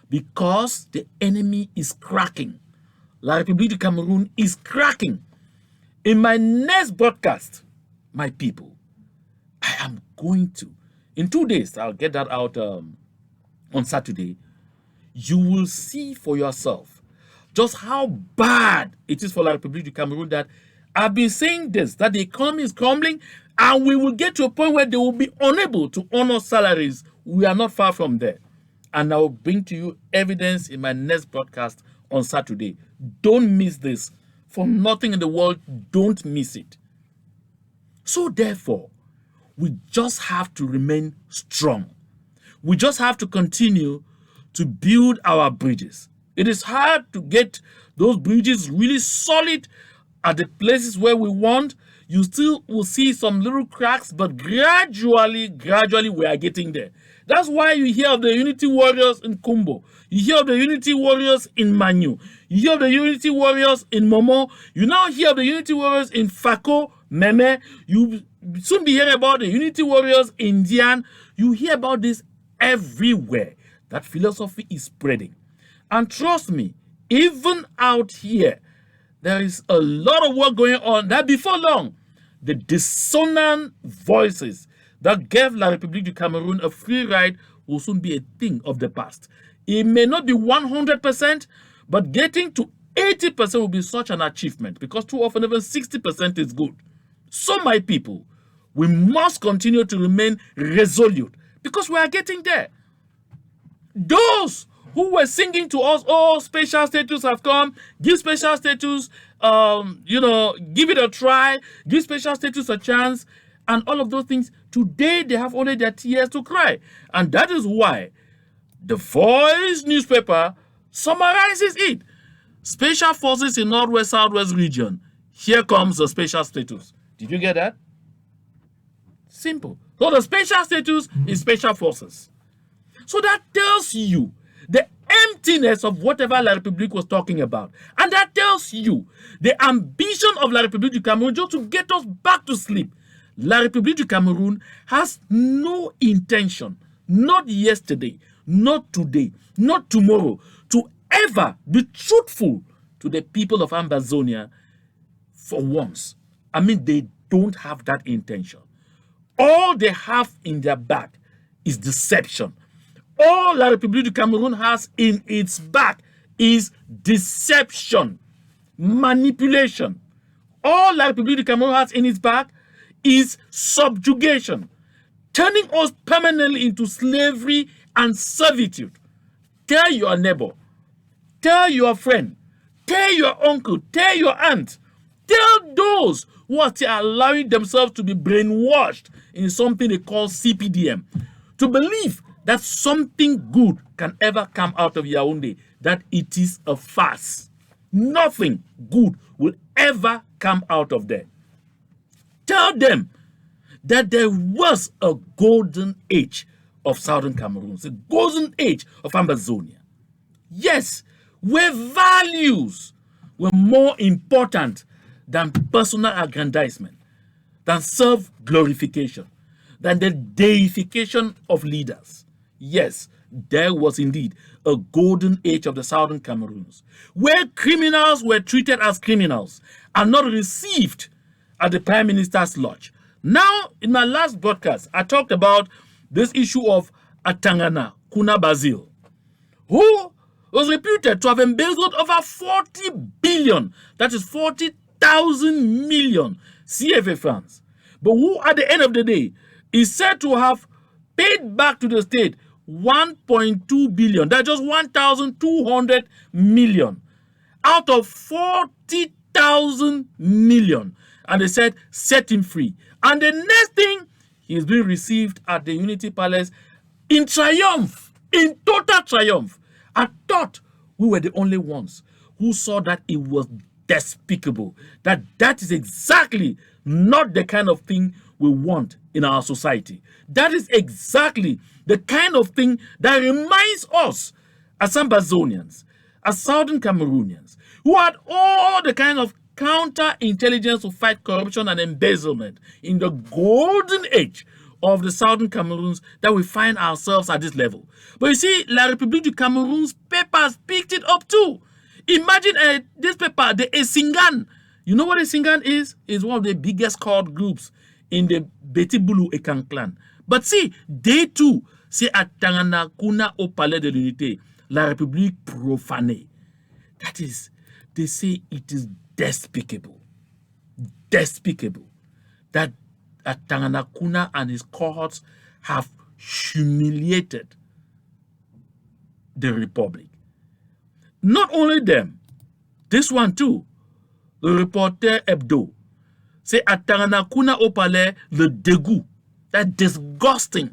Because the enemy is cracking. La République du Cameroun is cracking. In my next broadcast, my people, I am going to, in 2 days, I'll get that out on Saturday, you will see for yourself just how bad it is for La République du Cameroun that I've been saying this, that the economy is crumbling and we will get to a point where they will be unable to honor salaries. We are not far from there. And I will bring to you evidence in my next broadcast on Saturday. Don't miss this. For nothing in the world, don't miss it. So therefore, we just have to remain strong. We just have to continue to build our bridges. It is hard to get those bridges really solid at the places where we want. You still will see some little cracks, but gradually, we are getting there. That's why you hear of the Unity Warriors in Kumbo. You hear of the Unity Warriors in Manu. You hear of the Unity Warriors in Momo. You now hear of the Unity Warriors in Fako, Meme. You soon be hearing about the Unity Warriors in Dian. You hear about this everywhere. That philosophy is spreading. And trust me, even out here, there is a lot of work going on that before long, the dissonant voices that gave La République du Cameroun a free ride will soon be a thing of the past. It may not be 100%, but getting to 80% will be such an achievement because too often even 60% is good. So my people, we must continue to remain resolute because we are getting there. Those who were singing to us, oh, special status have come, give special status, give it a try, give special status a chance, and all of those things, today they have only their tears to cry. And that is why the Voice newspaper summarizes it. Special forces in Northwest Southwest region. Here comes the special status. Did you get that? Simple. So the special status is special forces. So that tells you the emptiness of whatever La République was talking about. And that tells you the ambition of La République du Cameroun just to get us back to sleep. La République du Cameroun has no intention, not yesterday, not today, not tomorrow, to ever be truthful to the people of Ambazonia for once. I mean, they don't have that intention. All they have in their back is deception. All La République du Cameroun has in its back is deception, manipulation. All La République du Cameroun has in its back is subjugation, turning us permanently into slavery and servitude. Tell your neighbor, tell your friend, tell your uncle, tell your aunt, tell those who are still allowing themselves to be brainwashed in something they call CPDM, to believe that something good can ever come out of Yaounde, that it is a farce. Nothing good will ever come out of there. Tell them that there was a golden age of Southern Cameroon, a golden age of Amazonia. Yes, where values were more important than personal aggrandizement, than self-glorification, than the deification of leaders. Yes, there was indeed a golden age of the Southern Cameroons, where criminals were treated as criminals and not received at the Prime Minister's lodge. Now, in my last broadcast, I talked about this issue of Atangana Kuna Basil, who was reputed to have embezzled over 40 billion, that is 40,000 million CFA francs, but who at the end of the day is said to have paid back to the state 1.2 billion, that's just 1,200 million out of 40,000 million. And they said, set him free. And the next thing, he's being received at the Unity Palace in triumph, in total triumph. I thought we were the only ones who saw that it was despicable, that is exactly not the kind of thing we want in our society. That is exactly the kind of thing that reminds us as Ambazonians, as Southern Cameroonians, who had all the kind of counterintelligence to fight corruption and embezzlement in the golden age of the Southern Cameroons, that we find ourselves at this level. But you see, La République du Cameroon's papers picked it up too. Imagine this paper, the Esingan. You know what Esingan is? It's one of the biggest cult groups in the Betibulu Ekan clan. But see, they too say at Tangana Kuna au Palais de l'Unité, La République profanée. That is, they say it is despicable that Tangana Kuna and his cohorts have humiliated the Republic. Not only them, this one too, le Reporter Hebdo, say at Tangana Kuna au Palais, le dégoût, that disgusting.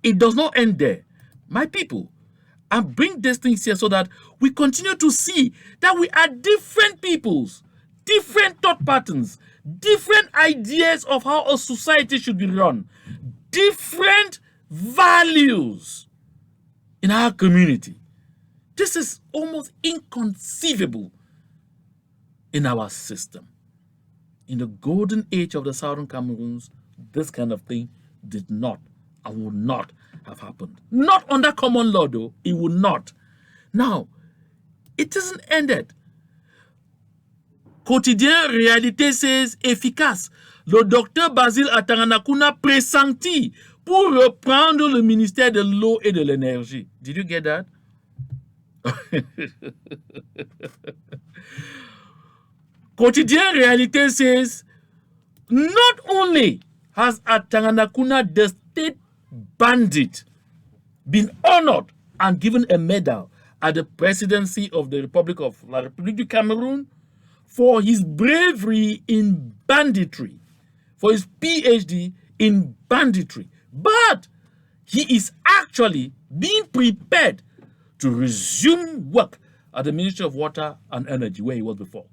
It does not end there. My people, I bring these things here so that we continue to see that we are different peoples, different thought patterns, different ideas of how a society should be run, different values in our community. This is almost inconceivable in our system. In the golden age of the Southern Cameroons, this kind of thing did not and would not have happened. Not under common law, though. It would not. Now, it isn't ended. Quotidien Réalité says efficace. Le docteur Basile Atanganakuna pressenti pour reprendre le ministère de l'eau et de l'énergie. Did you get that? Quotidien Réalité says not only has Atanganakuna, the state bandit, been honored and given a medal at the presidency of the Republic of La République du Cameroon for his bravery in banditry, for his PhD in banditry. But he is actually being prepared to resume work at the Ministry of Water and Energy, where he was before.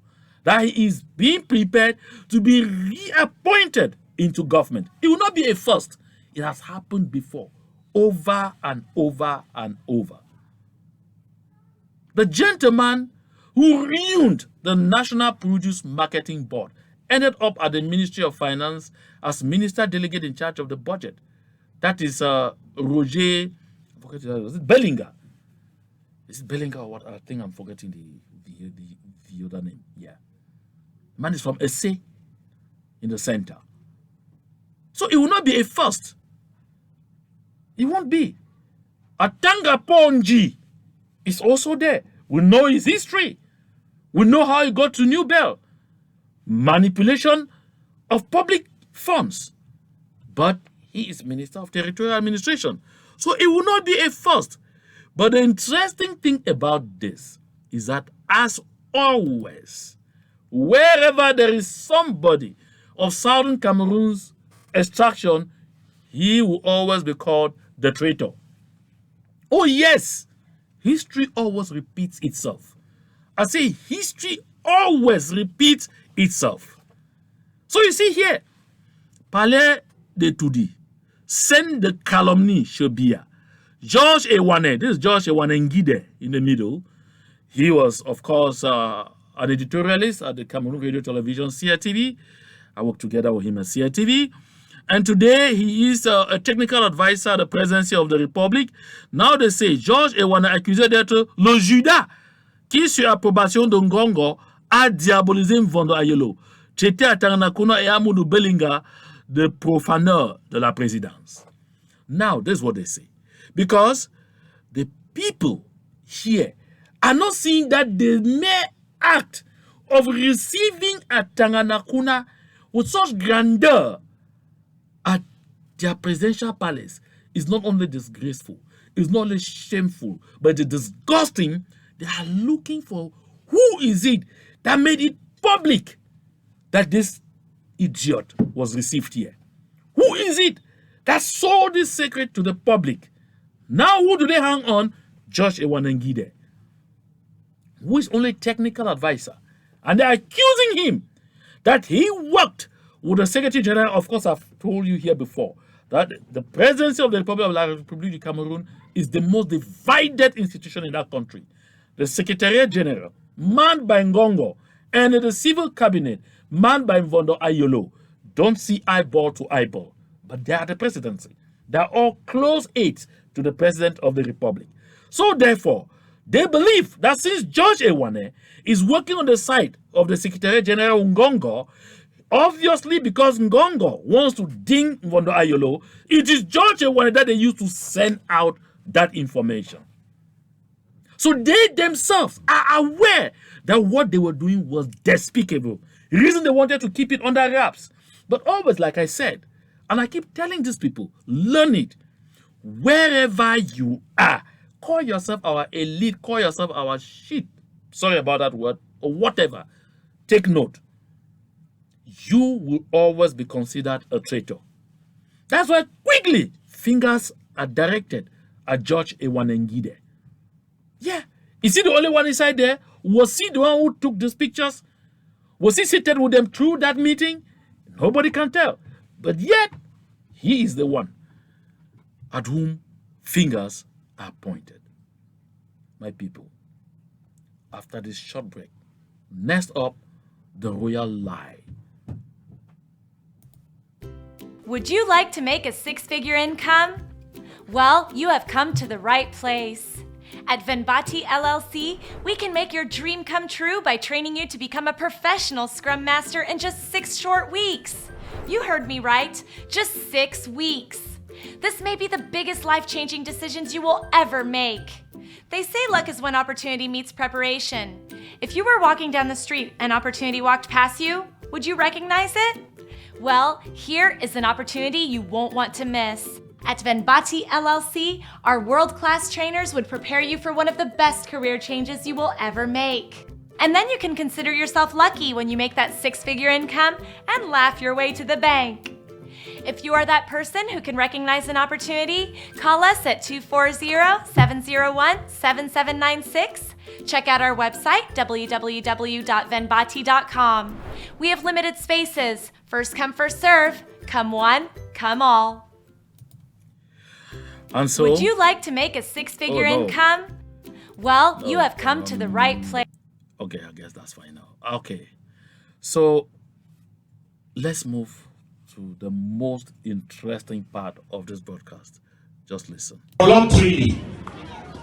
That he is being prepared to be reappointed into government. It will not be a first. It has happened before, over and over and over. The gentleman who ruined the National Produce Marketing Board ended up at the Ministry of Finance as Minister Delegate in charge of the budget. That is Roger, was it Bellinger? Is it Bellinger or what? I think I'm forgetting the other name. Yeah. Man is from Essay in the center. So it will not be a first. It won't be. Atanga Ponji is also there. We know his history. We know how he got to New Bell. Manipulation of public funds. But he is Minister of Territorial Administration. So it will not be a first. But the interesting thing about this is that, as always, wherever there is somebody of Southern Cameroon's extraction, he will always be called the traitor. Oh, yes, history always repeats itself. I say history always repeats itself. So you see here, Palais de Tudi, send the calumny Shobia. George Ewane, this is George Ewane in the middle. He was, of course, an editorialist at the Cameroon Radio Television, CRTV. I worked together with him at CRTV. And today, he is a technical advisor at the presidency of the Republic. Now they say, George Ewane accusé d'être le Judas qui, sur approbation de Ngongo, a diabolisé Mvondo Ayolo, traité à Taranakuna et Amoudou Bellinga de profaneur de la présidence. Now, this is what they say. Because the people here are not seeing that the mere act of receiving a Taranakuna with such grandeur at their presidential palace is not only disgraceful, it's not only shameful, but it's disgusting. They are looking for who is it that made it public that this idiot was received here. Who is it that sold this secret to the public? Now who do they hang on? Josh Ewanengide, who is only technical advisor. And they're accusing him that he worked with the Secretary General. Of course, I've told you here before that the presidency of the Republic of the Republic of Cameroon is the most divided institution in that country. The Secretariat General, manned by Ngongo, and the civil cabinet, manned by Mvondo Ayolo, don't see eyeball to eyeball, but they are the presidency. They are all close aides to the President of the Republic. So therefore, they believe that since George Ewane is working on the side of the Secretary General Ngongo, obviously because Ngongo wants to ding Mvondo Ayolo, it is George Ewane that they used to send out that information. So they themselves are aware that what they were doing was despicable. The reason they wanted to keep it under wraps. But always, like I said, and I keep telling these people, learn it. Wherever you are, call yourself our elite, call yourself our shit. Sorry about that word, or whatever. Take note. You will always be considered a traitor. That's why quickly fingers are directed at George Ewanengide. Yeah. Is he the only one inside there? Was he the one who took these pictures? Was he seated with them through that meeting? Nobody can tell. But yet, he is the one at whom fingers are pointed. My people, after this short break, next up, the royal lie. Would you like to make a six-figure income? Well, you have come to the right place. At Venbati LLC, we can make your dream come true by training you to become a professional Scrum Master in just 6 short weeks. You heard me right, just 6 weeks. This may be the biggest life-changing decisions you will ever make. They say luck is when opportunity meets preparation. If you were walking down the street and opportunity walked past you, would you recognize it? Well, here is an opportunity you won't want to miss. At Venbati LLC, our world-class trainers would prepare you for one of the best career changes you will ever make. And then you can consider yourself lucky when you make that 6-figure income and laugh your way to the bank. If you are that person who can recognize an opportunity, call us at 240-701-7796. Check out our website, www.venbati.com. We have limited spaces. First come, first serve. Come one, come all. And so, would you like to make a 6-figure income? Well, you have come to the right place. Okay, I guess that's fine now. Okay, so let's move to the most interesting part of this broadcast. Just listen. Voluntarily,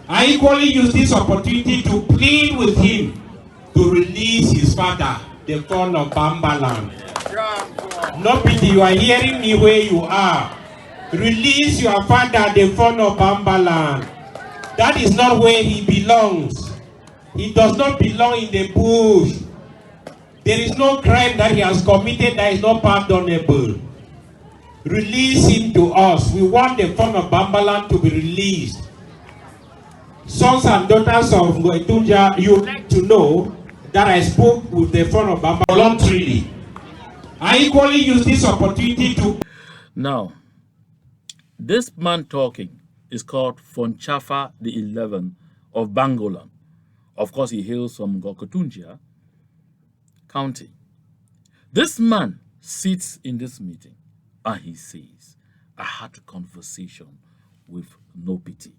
I equally use this opportunity to plead with him to release his father, the son of Bangolan. No pity, you are hearing me where you are. Release your father, the son of Bangolan. That is not where he belongs. He does not belong in the bush. There is no crime that he has committed that is not pardonable. Release him to us. We want the son of Bangolan to be released. Sons and daughters of Ngoetunja, you like to know that I spoke with the son of Bangolan voluntarily. I equally use this opportunity to... Now, This man talking is called Chaffah the 11th of Bangolan. Of course, he hails from Gokotunjia County. This man sits in this meeting and he says, I had a conversation with No Pity.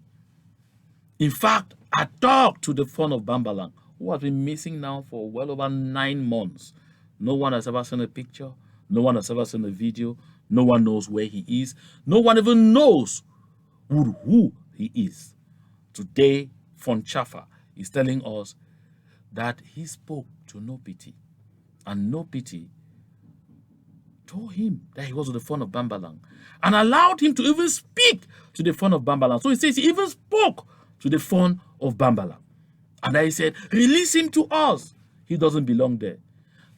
In fact, I talked to the son of Bambalang, who has been missing now for well over 9 months. No one has ever seen a picture. No one has ever seen a video. No one knows where he is. No one even knows who he is. Today, Chaffah is telling us that he spoke to No Pity. And No Pity told him that he was the son of Bambalang and allowed him to even speak to the son of Bambalang. So he says he even spoke to the son of Bambalang. And then he said, release him to us. He doesn't belong there.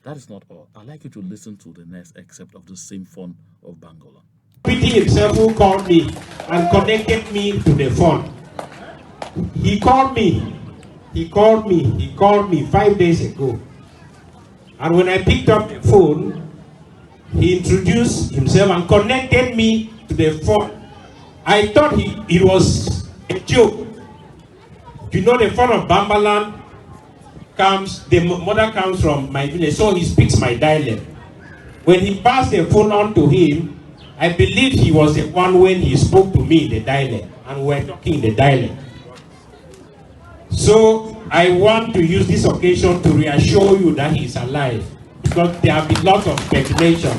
That is not all. I'd like you to listen to the next excerpt of the same phone of Bangolan. Pity himself who called me and connected me to the phone. He called me 5 days ago. And when I picked up the phone, he introduced himself and connected me to the phone. I thought it was a joke. You know, the phone of Bambalan the mother comes from my village, so he speaks my dialect. When he passed the phone on to him, I believe he was the one when he spoke to me in the dialect, and we were talking in the dialect. So I want to use this occasion to reassure you that he is alive, because there have been lots of speculation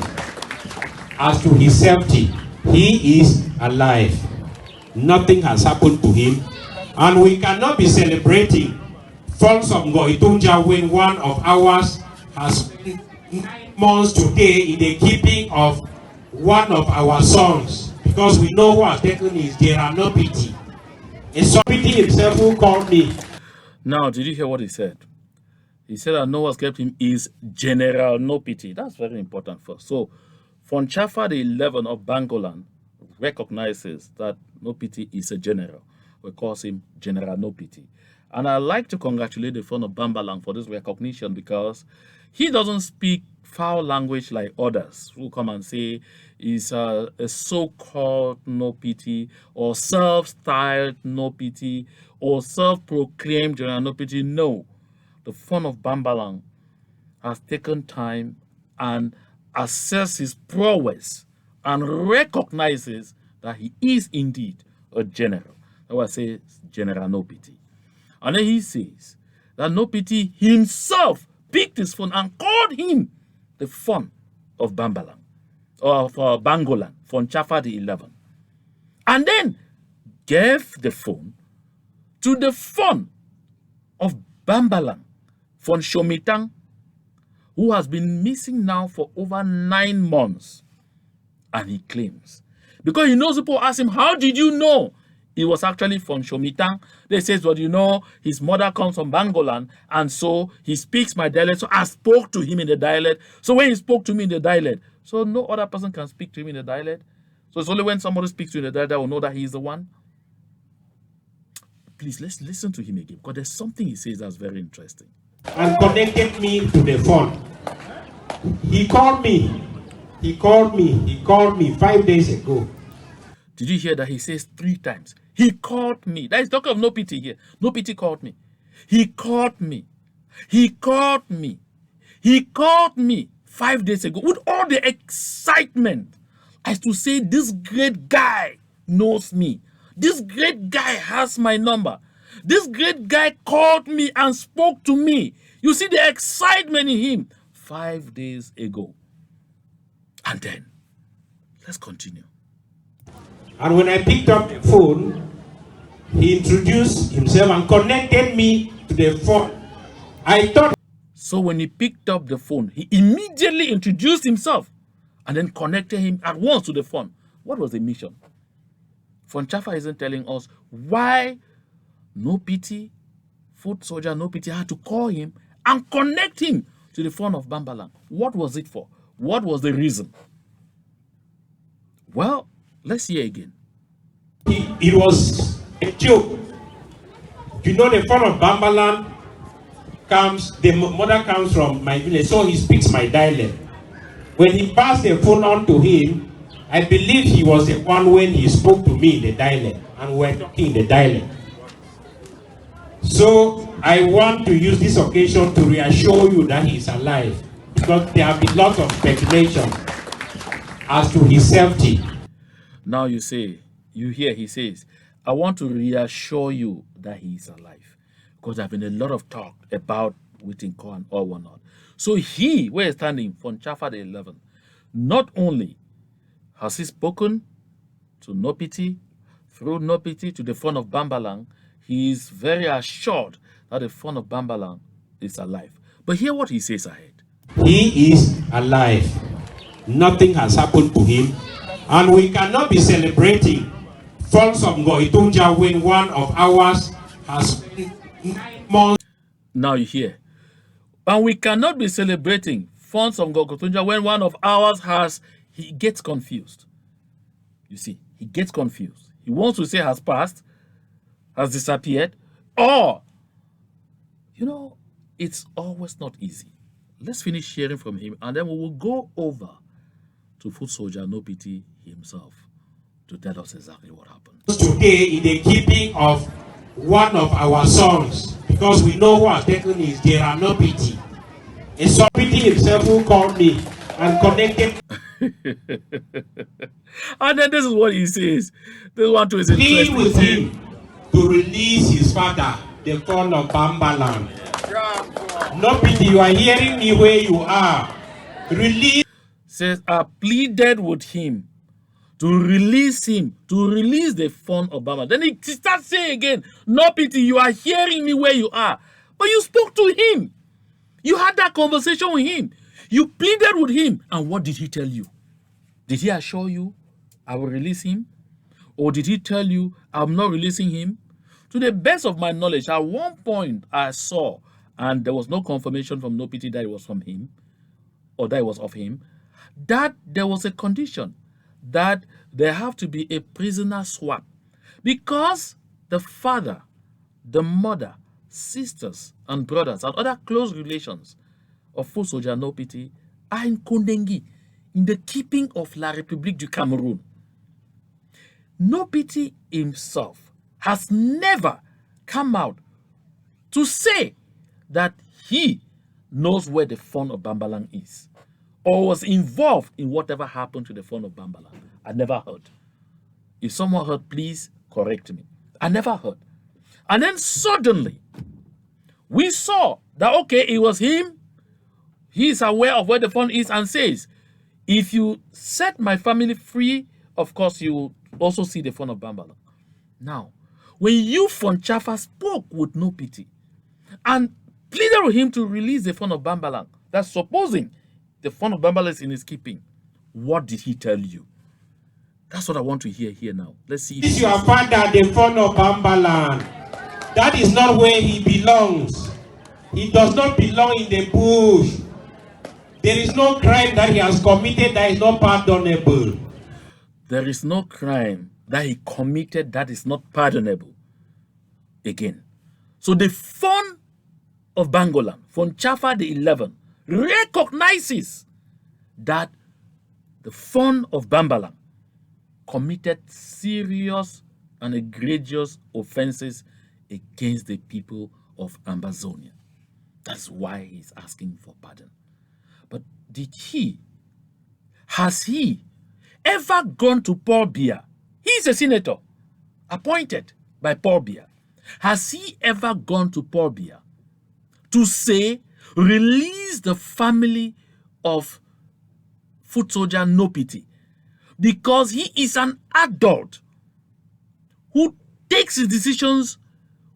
as to his safety. He is alive. Nothing has happened to him, and we cannot be celebrating Falls of Ngoitunja when one of ours has spent 9 months today in the keeping of one of our sons, because we know who has taken his No Pity. It's Pity himself who called me. Now, did you hear what he said? He said that no one's kept him is General No Pity. That's very important first. So, Chaffah the 11th of Bangolan recognizes that No Pity is a general. We call him General No Pity. And I'd like to congratulate the son of Bambalang for this recognition, because he doesn't speak foul language like others who come and say he's a so-called No Pity, or self-styled No Pity, or self-proclaimed General No Pity. No. The son of Bambalang has taken time and assessed his prowess and recognizes that he is indeed a general. That's why I say General No Pity. And then he says that No Pity himself picked his phone and called him the son of Bambalang, or for Bangolan, Chaffah the 11th. And then gave the phone to the son of Bambalang, Shomitang, who has been missing now for over 9 months. And he claims, because he knows people ask him, how did you know it was actually from Shomitang? They says, well, you know, his mother comes from Bangolan, and so he speaks my dialect. So I spoke to him in the dialect. So when he spoke to me in the dialect, so no other person can speak to him in the dialect. So it's only when somebody speaks to you in the dialect that will know that he is the one. Please, let's listen to him again, because there's something he says that's very interesting. And connected me to the phone. He called me 5 days ago. Did you hear that he says 3 times? He called me. That is talking of No Pity here. No Pity called me. He called me. He called me. He called me 5 days ago with all the excitement as to say, this great guy knows me. This great guy has my number. This great guy called me and spoke to me. You see the excitement in him 5 days ago. And then, let's continue. And when I picked up the phone, he introduced himself and connected me to the phone. I thought. So when he picked up the phone, he immediately introduced himself and then connected him at once to the phone. What was the mission? Chaffah isn't telling us why No Pity, foot soldier No Pity, had to call him and connect him to the phone of Bambalang. What was it for? What was the reason? Well, let's hear again. It was a joke. You know, the phone of Bambalan the mother comes from my village, so he speaks my dialect. When he passed the phone on to him, I believe he was the one when he spoke to me in the dialect, and we were talking in the dialect. So I want to use this occasion to reassure you that he's alive, because there have been lots of speculation as to his safety. Now you hear he says, I want to reassure you that he is alive. Because there have been a lot of talk about Whittingham and all whatnot. So he, where he's standing from Chaffah the 11, not only has he spoken to Nopiti, through Nopiti to the fund of Bambalang, he is very assured that the fund of Bambalang is alive. But hear what he says ahead. He is alive. Nothing has happened to him. And we cannot be celebrating Falls of Ngoitunja when one of ours has spent 9 months. Now you hear. And we cannot be celebrating funds of Ngokotunja when one of ours he gets confused. You see, he gets confused. He wants to say has passed, has disappeared, or, it's always not easy. Let's finish hearing from him, and then we will go over to foot soldier Nopiti himself to tell us exactly what happened. Today, in the keeping of one of our sons, because we know who has taken his Nopiti. A Nopiti himself who called me and connected. And then this is what he says. This one too is Plead interesting. with him to release his father, the son of Bambalan. Nopiti, you are hearing me where you are. Release. Says, I pleaded with him to release the fun of Bama. Then he starts saying again, Nopiti, you are hearing me where you are. But you spoke to him. You had that conversation with him. You pleaded with him. And what did he tell you? Did he assure you, I will release him? Or did he tell you, I'm not releasing him? To the best of my knowledge, at one point I saw, and there was no confirmation from Nopiti that it was from him, or that it was of him, that there was a condition that there have to be a prisoner swap. Because the father, the mother, sisters, and brothers, and other close relations of Full Soldier Nopiti are in Kondengi, in the keeping of La République du Cameroon. Nopiti himself has never come out to say that he knows where the fund of Bambalang is, or was involved in whatever happened to the fund of Bambalang. I never heard. If someone heard, please correct me. I never heard. And then suddenly, we saw that, okay, it was him. He is aware of where the fund is and says, if you set my family free, of course, you will also see the fund of Bambalang. Now, when you from Chaffah spoke with Nopiti and pleaded with him to release the fund of Bambalang, that's supposing the fund of Bambalang is in his keeping, what did he tell you? That's what I want to hear here now. Let's see. If your father, the son of Bambalan, that is not where he belongs. He does not belong in the bush. There is no crime that he has committed that is not pardonable. There is no crime that he committed that is not pardonable. Again. So the fund of Bangolan, from Chaffah the 11, recognizes that the fund of Bambalang committed serious and egregious offenses against the people of Ambazonia. That's why he's asking for pardon. But has he ever gone to Paul Biya? He's a senator appointed by Paul Biya. Has he ever gone to Paul Biya to say, release the family of foot soldier Nopiti, because he is an adult who takes his decisions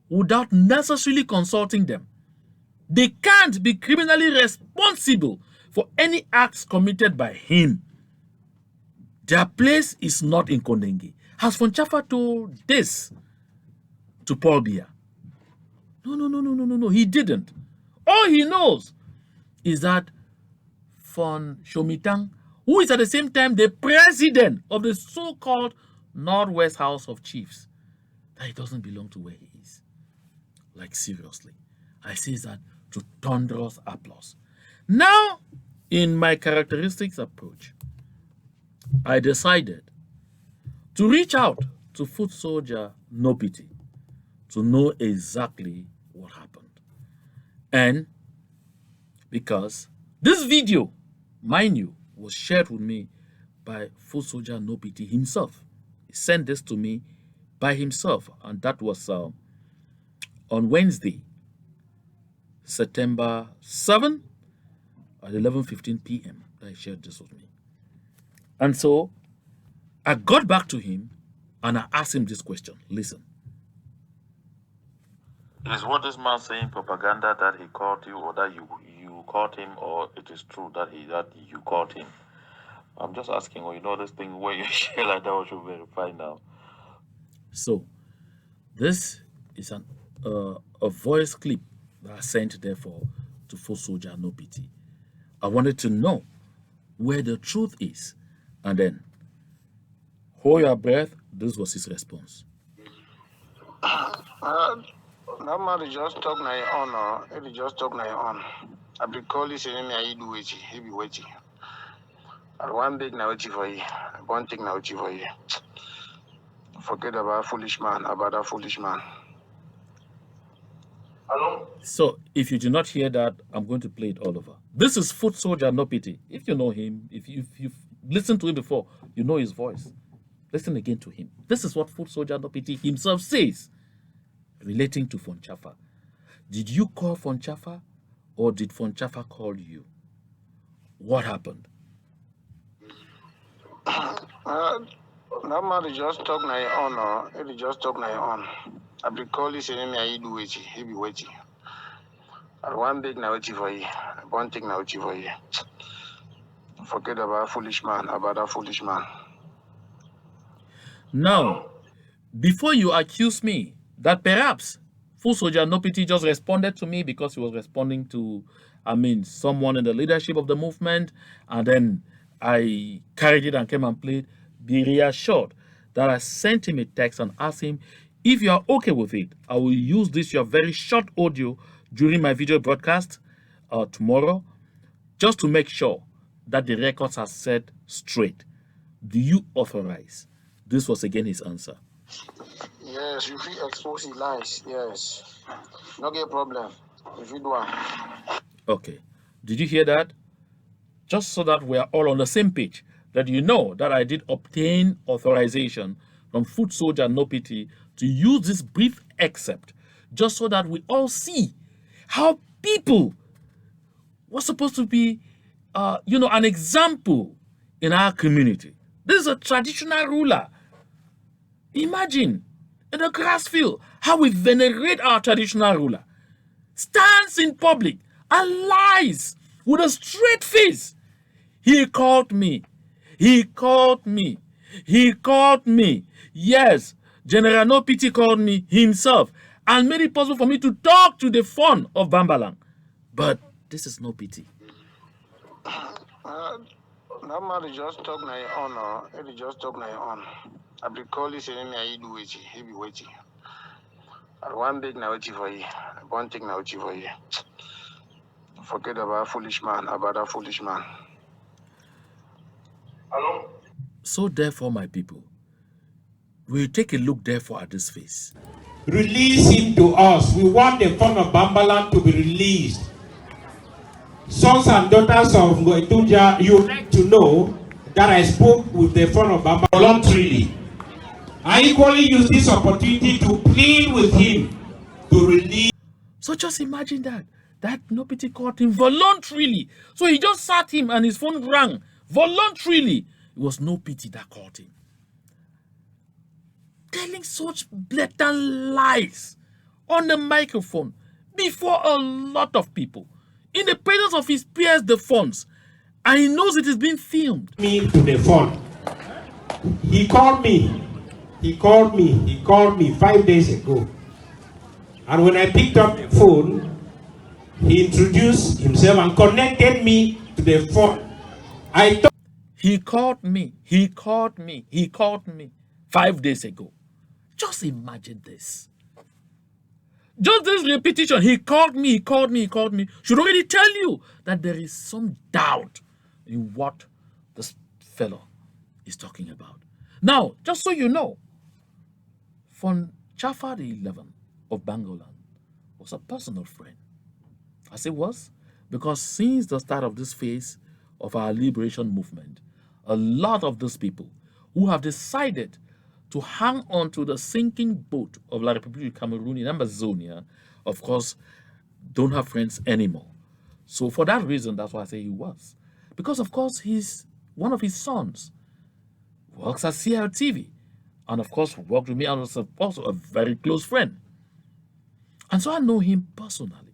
without necessarily consulting them? They can't be criminally responsible for any acts committed by him. Their place is not in Kondengi. Has Von Chaffah told this to Paul Biya? No, he didn't. All he knows is that Von Shomitang, who is at the same time the president of the so-called Northwest House of Chiefs, that he doesn't belong to where he is. Like, seriously. I say that to thunderous applause. Now, in my characteristics approach, I decided to reach out to foot soldier No Pity to know exactly what happened. And because this video, mind you, was shared with me by foot soldier No Pity himself. He sent this to me by himself, and that was on Wednesday, September 7 at 11:15 p.m. that he shared this with me. And so I got back to him and I asked him this question. Listen. Is what this man saying propaganda that he called you, or that you called him, or it is true that you called him? I'm just asking, or this thing where you share like that, what you verify now. So this is a voice clip that I sent therefore to foot soldier No Pity. I wanted to know where the truth is, and then hold your breath. This was his response. That man just talk na your own. He just talk na your own. I be calling saying me I do waiting. He be waiting. And one big now waiting for you. One thing now waiting for you. Forget about foolish man. About that foolish man. Hello. So if you do not hear that, I'm going to play it all over. This is foot soldier No Pity. If you know him, if you've listened to him before, you know his voice. Listen again to him. This is what foot soldier No Pity himself says relating to Chaffah. Did you call Chaffah, or did Chaffah call you? What happened? That man just talk na your own. He just talk na your own. I be calling saying me I do waiting. He be waiting. And one big now waiting for you. One thing now waiting for you. Forget about foolish man. About that foolish man. Now, before you accuse me that perhaps foot soldier No Pity just responded to me because he was responding to, someone in the leadership of the movement, and then I carried it and came and played, be reassured that I sent him a text and asked him, if you are okay with it, I will use your very short audio during my video broadcast tomorrow, just to make sure that the records are set straight. Do you authorize? This was again his answer. Yes, you feel expose the lies. Yes. No get problem. If you do one. Okay. Did you hear that? Just so that we are all on the same page, that you know that I did obtain authorization from foot soldier No Pity to use this brief excerpt, just so that we all see how people were supposed to be, an example in our community. This is a traditional ruler. Imagine in a grass field how we venerate our traditional ruler. Stands in public and lies with a straight face. He called me. He called me. He called me. Yes, General No Pity called me himself and made it possible for me to talk to the fun of Bangolan. But this is No Pity. That man just talk na your own. He just talk na your own. I be calling saying me I do waiting. He be waiting. And one big now waiting for you. One thing now waiting for you. Forget about foolish man. About that foolish man. Hello. So therefore, my people, we'll take a look therefore at this face. Release him to us. We want the fun of Bangolan to be released. Sons and daughters of Ngoetuja, you need to know that I spoke with the fun of Bangolan voluntarily. I equally use this opportunity to plead with him to release. So just imagine that No Pity called him voluntarily. So he just sat him and his phone rang voluntarily. It was No Pity that called him. Telling such blatant lies on the microphone before a lot of people, in the presence of his peers, the funds, and he knows it is being filmed. Me to the phone. He called me. He called me 5 days ago. And when I picked up the phone, he introduced himself and connected me to the phone. He called me 5 days ago. Just imagine this. Just this repetition, he called me, should already tell you that there is some doubt in what this fellow is talking about. Now, just so you know, from Chaffah the 11th of Bangolan was a personal friend. As it was, because since the start of this phase of our liberation movement, a lot of those people who have decided to hang on to the sinking boat of La République du Cameroon in Amazonia, of course, don't have friends anymore. So for that reason, that's why I say he was. Because, of course, he's one of his sons works at CLTV. And, of course, worked with me and was also a very close friend. And so I know him personally.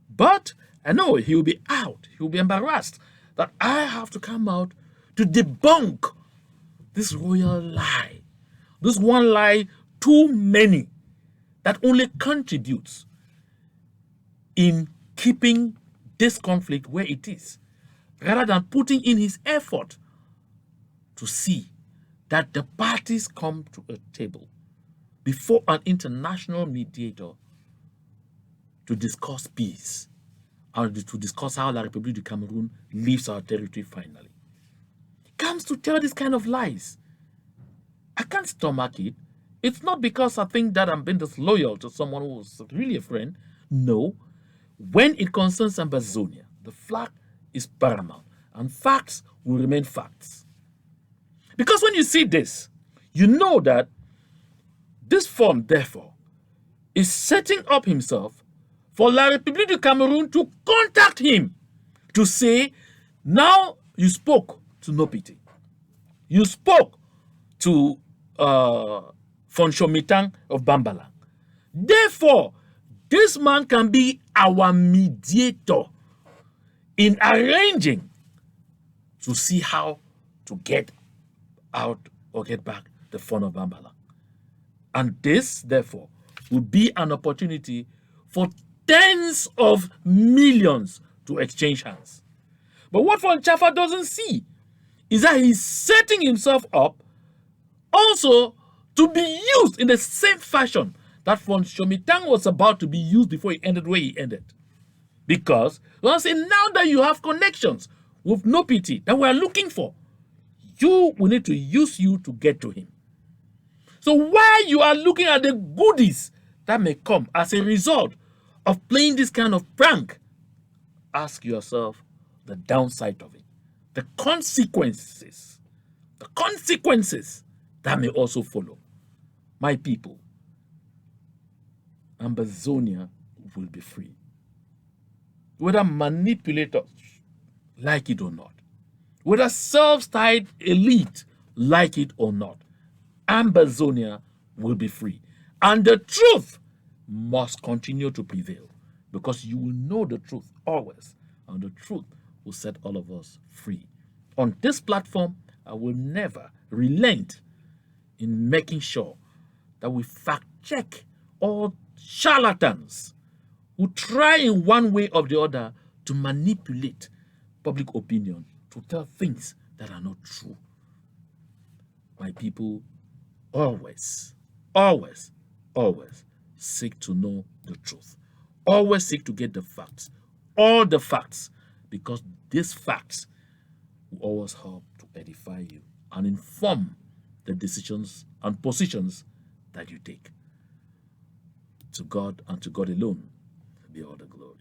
But I know he will be out. He will be embarrassed that I have to come out to debunk this royal lie. This one lie too many that only contributes in keeping this conflict where it is, rather than putting in his effort to see that the parties come to a table before an international mediator to discuss peace and to discuss how La République du Cameroon leaves our territory finally. He comes to tell this kind of lies. I can't stomach it. It's not because I think that I'm being disloyal to someone who's really a friend. No. When it concerns Amazonia, the flag is paramount, and facts will remain facts. Because when you see this, you know that this form, therefore, is setting up himself for La République du Cameroon to contact him to say, now you spoke to Nopiti. You spoke to Fonshomitang of Bambalang. Therefore, this man can be our mediator in arranging to see how to get out or get back the fund of Bambalang. And this, therefore, will be an opportunity for tens of millions to exchange hands. But what Von Chaffah doesn't see is that he's setting himself up also to be used in the same fashion that Von Shomitang was about to be used before he ended where he ended. Because, now that you have connections with Nopiti that we are looking for, you will need to use you to get to him. So while you are looking at the goodies that may come as a result of playing this kind of prank, ask yourself the downside of it, the consequences that may also follow. My people, Amazonia will be free. Whether manipulators like it or not, whether self-styled elite like it or not, Amazonia will be free. And the truth must continue to prevail, because you will know the truth always, and the truth will set all of us free. On this platform, I will never relent in making sure that we fact check all charlatans who try in one way or the other to manipulate public opinion to tell things that are not true. My people, always, always, always seek to know the truth. Always seek to get the facts, all the facts, because these facts will always help to edify you and inform the decisions and positions that you take. To God and to God alone be all the glory.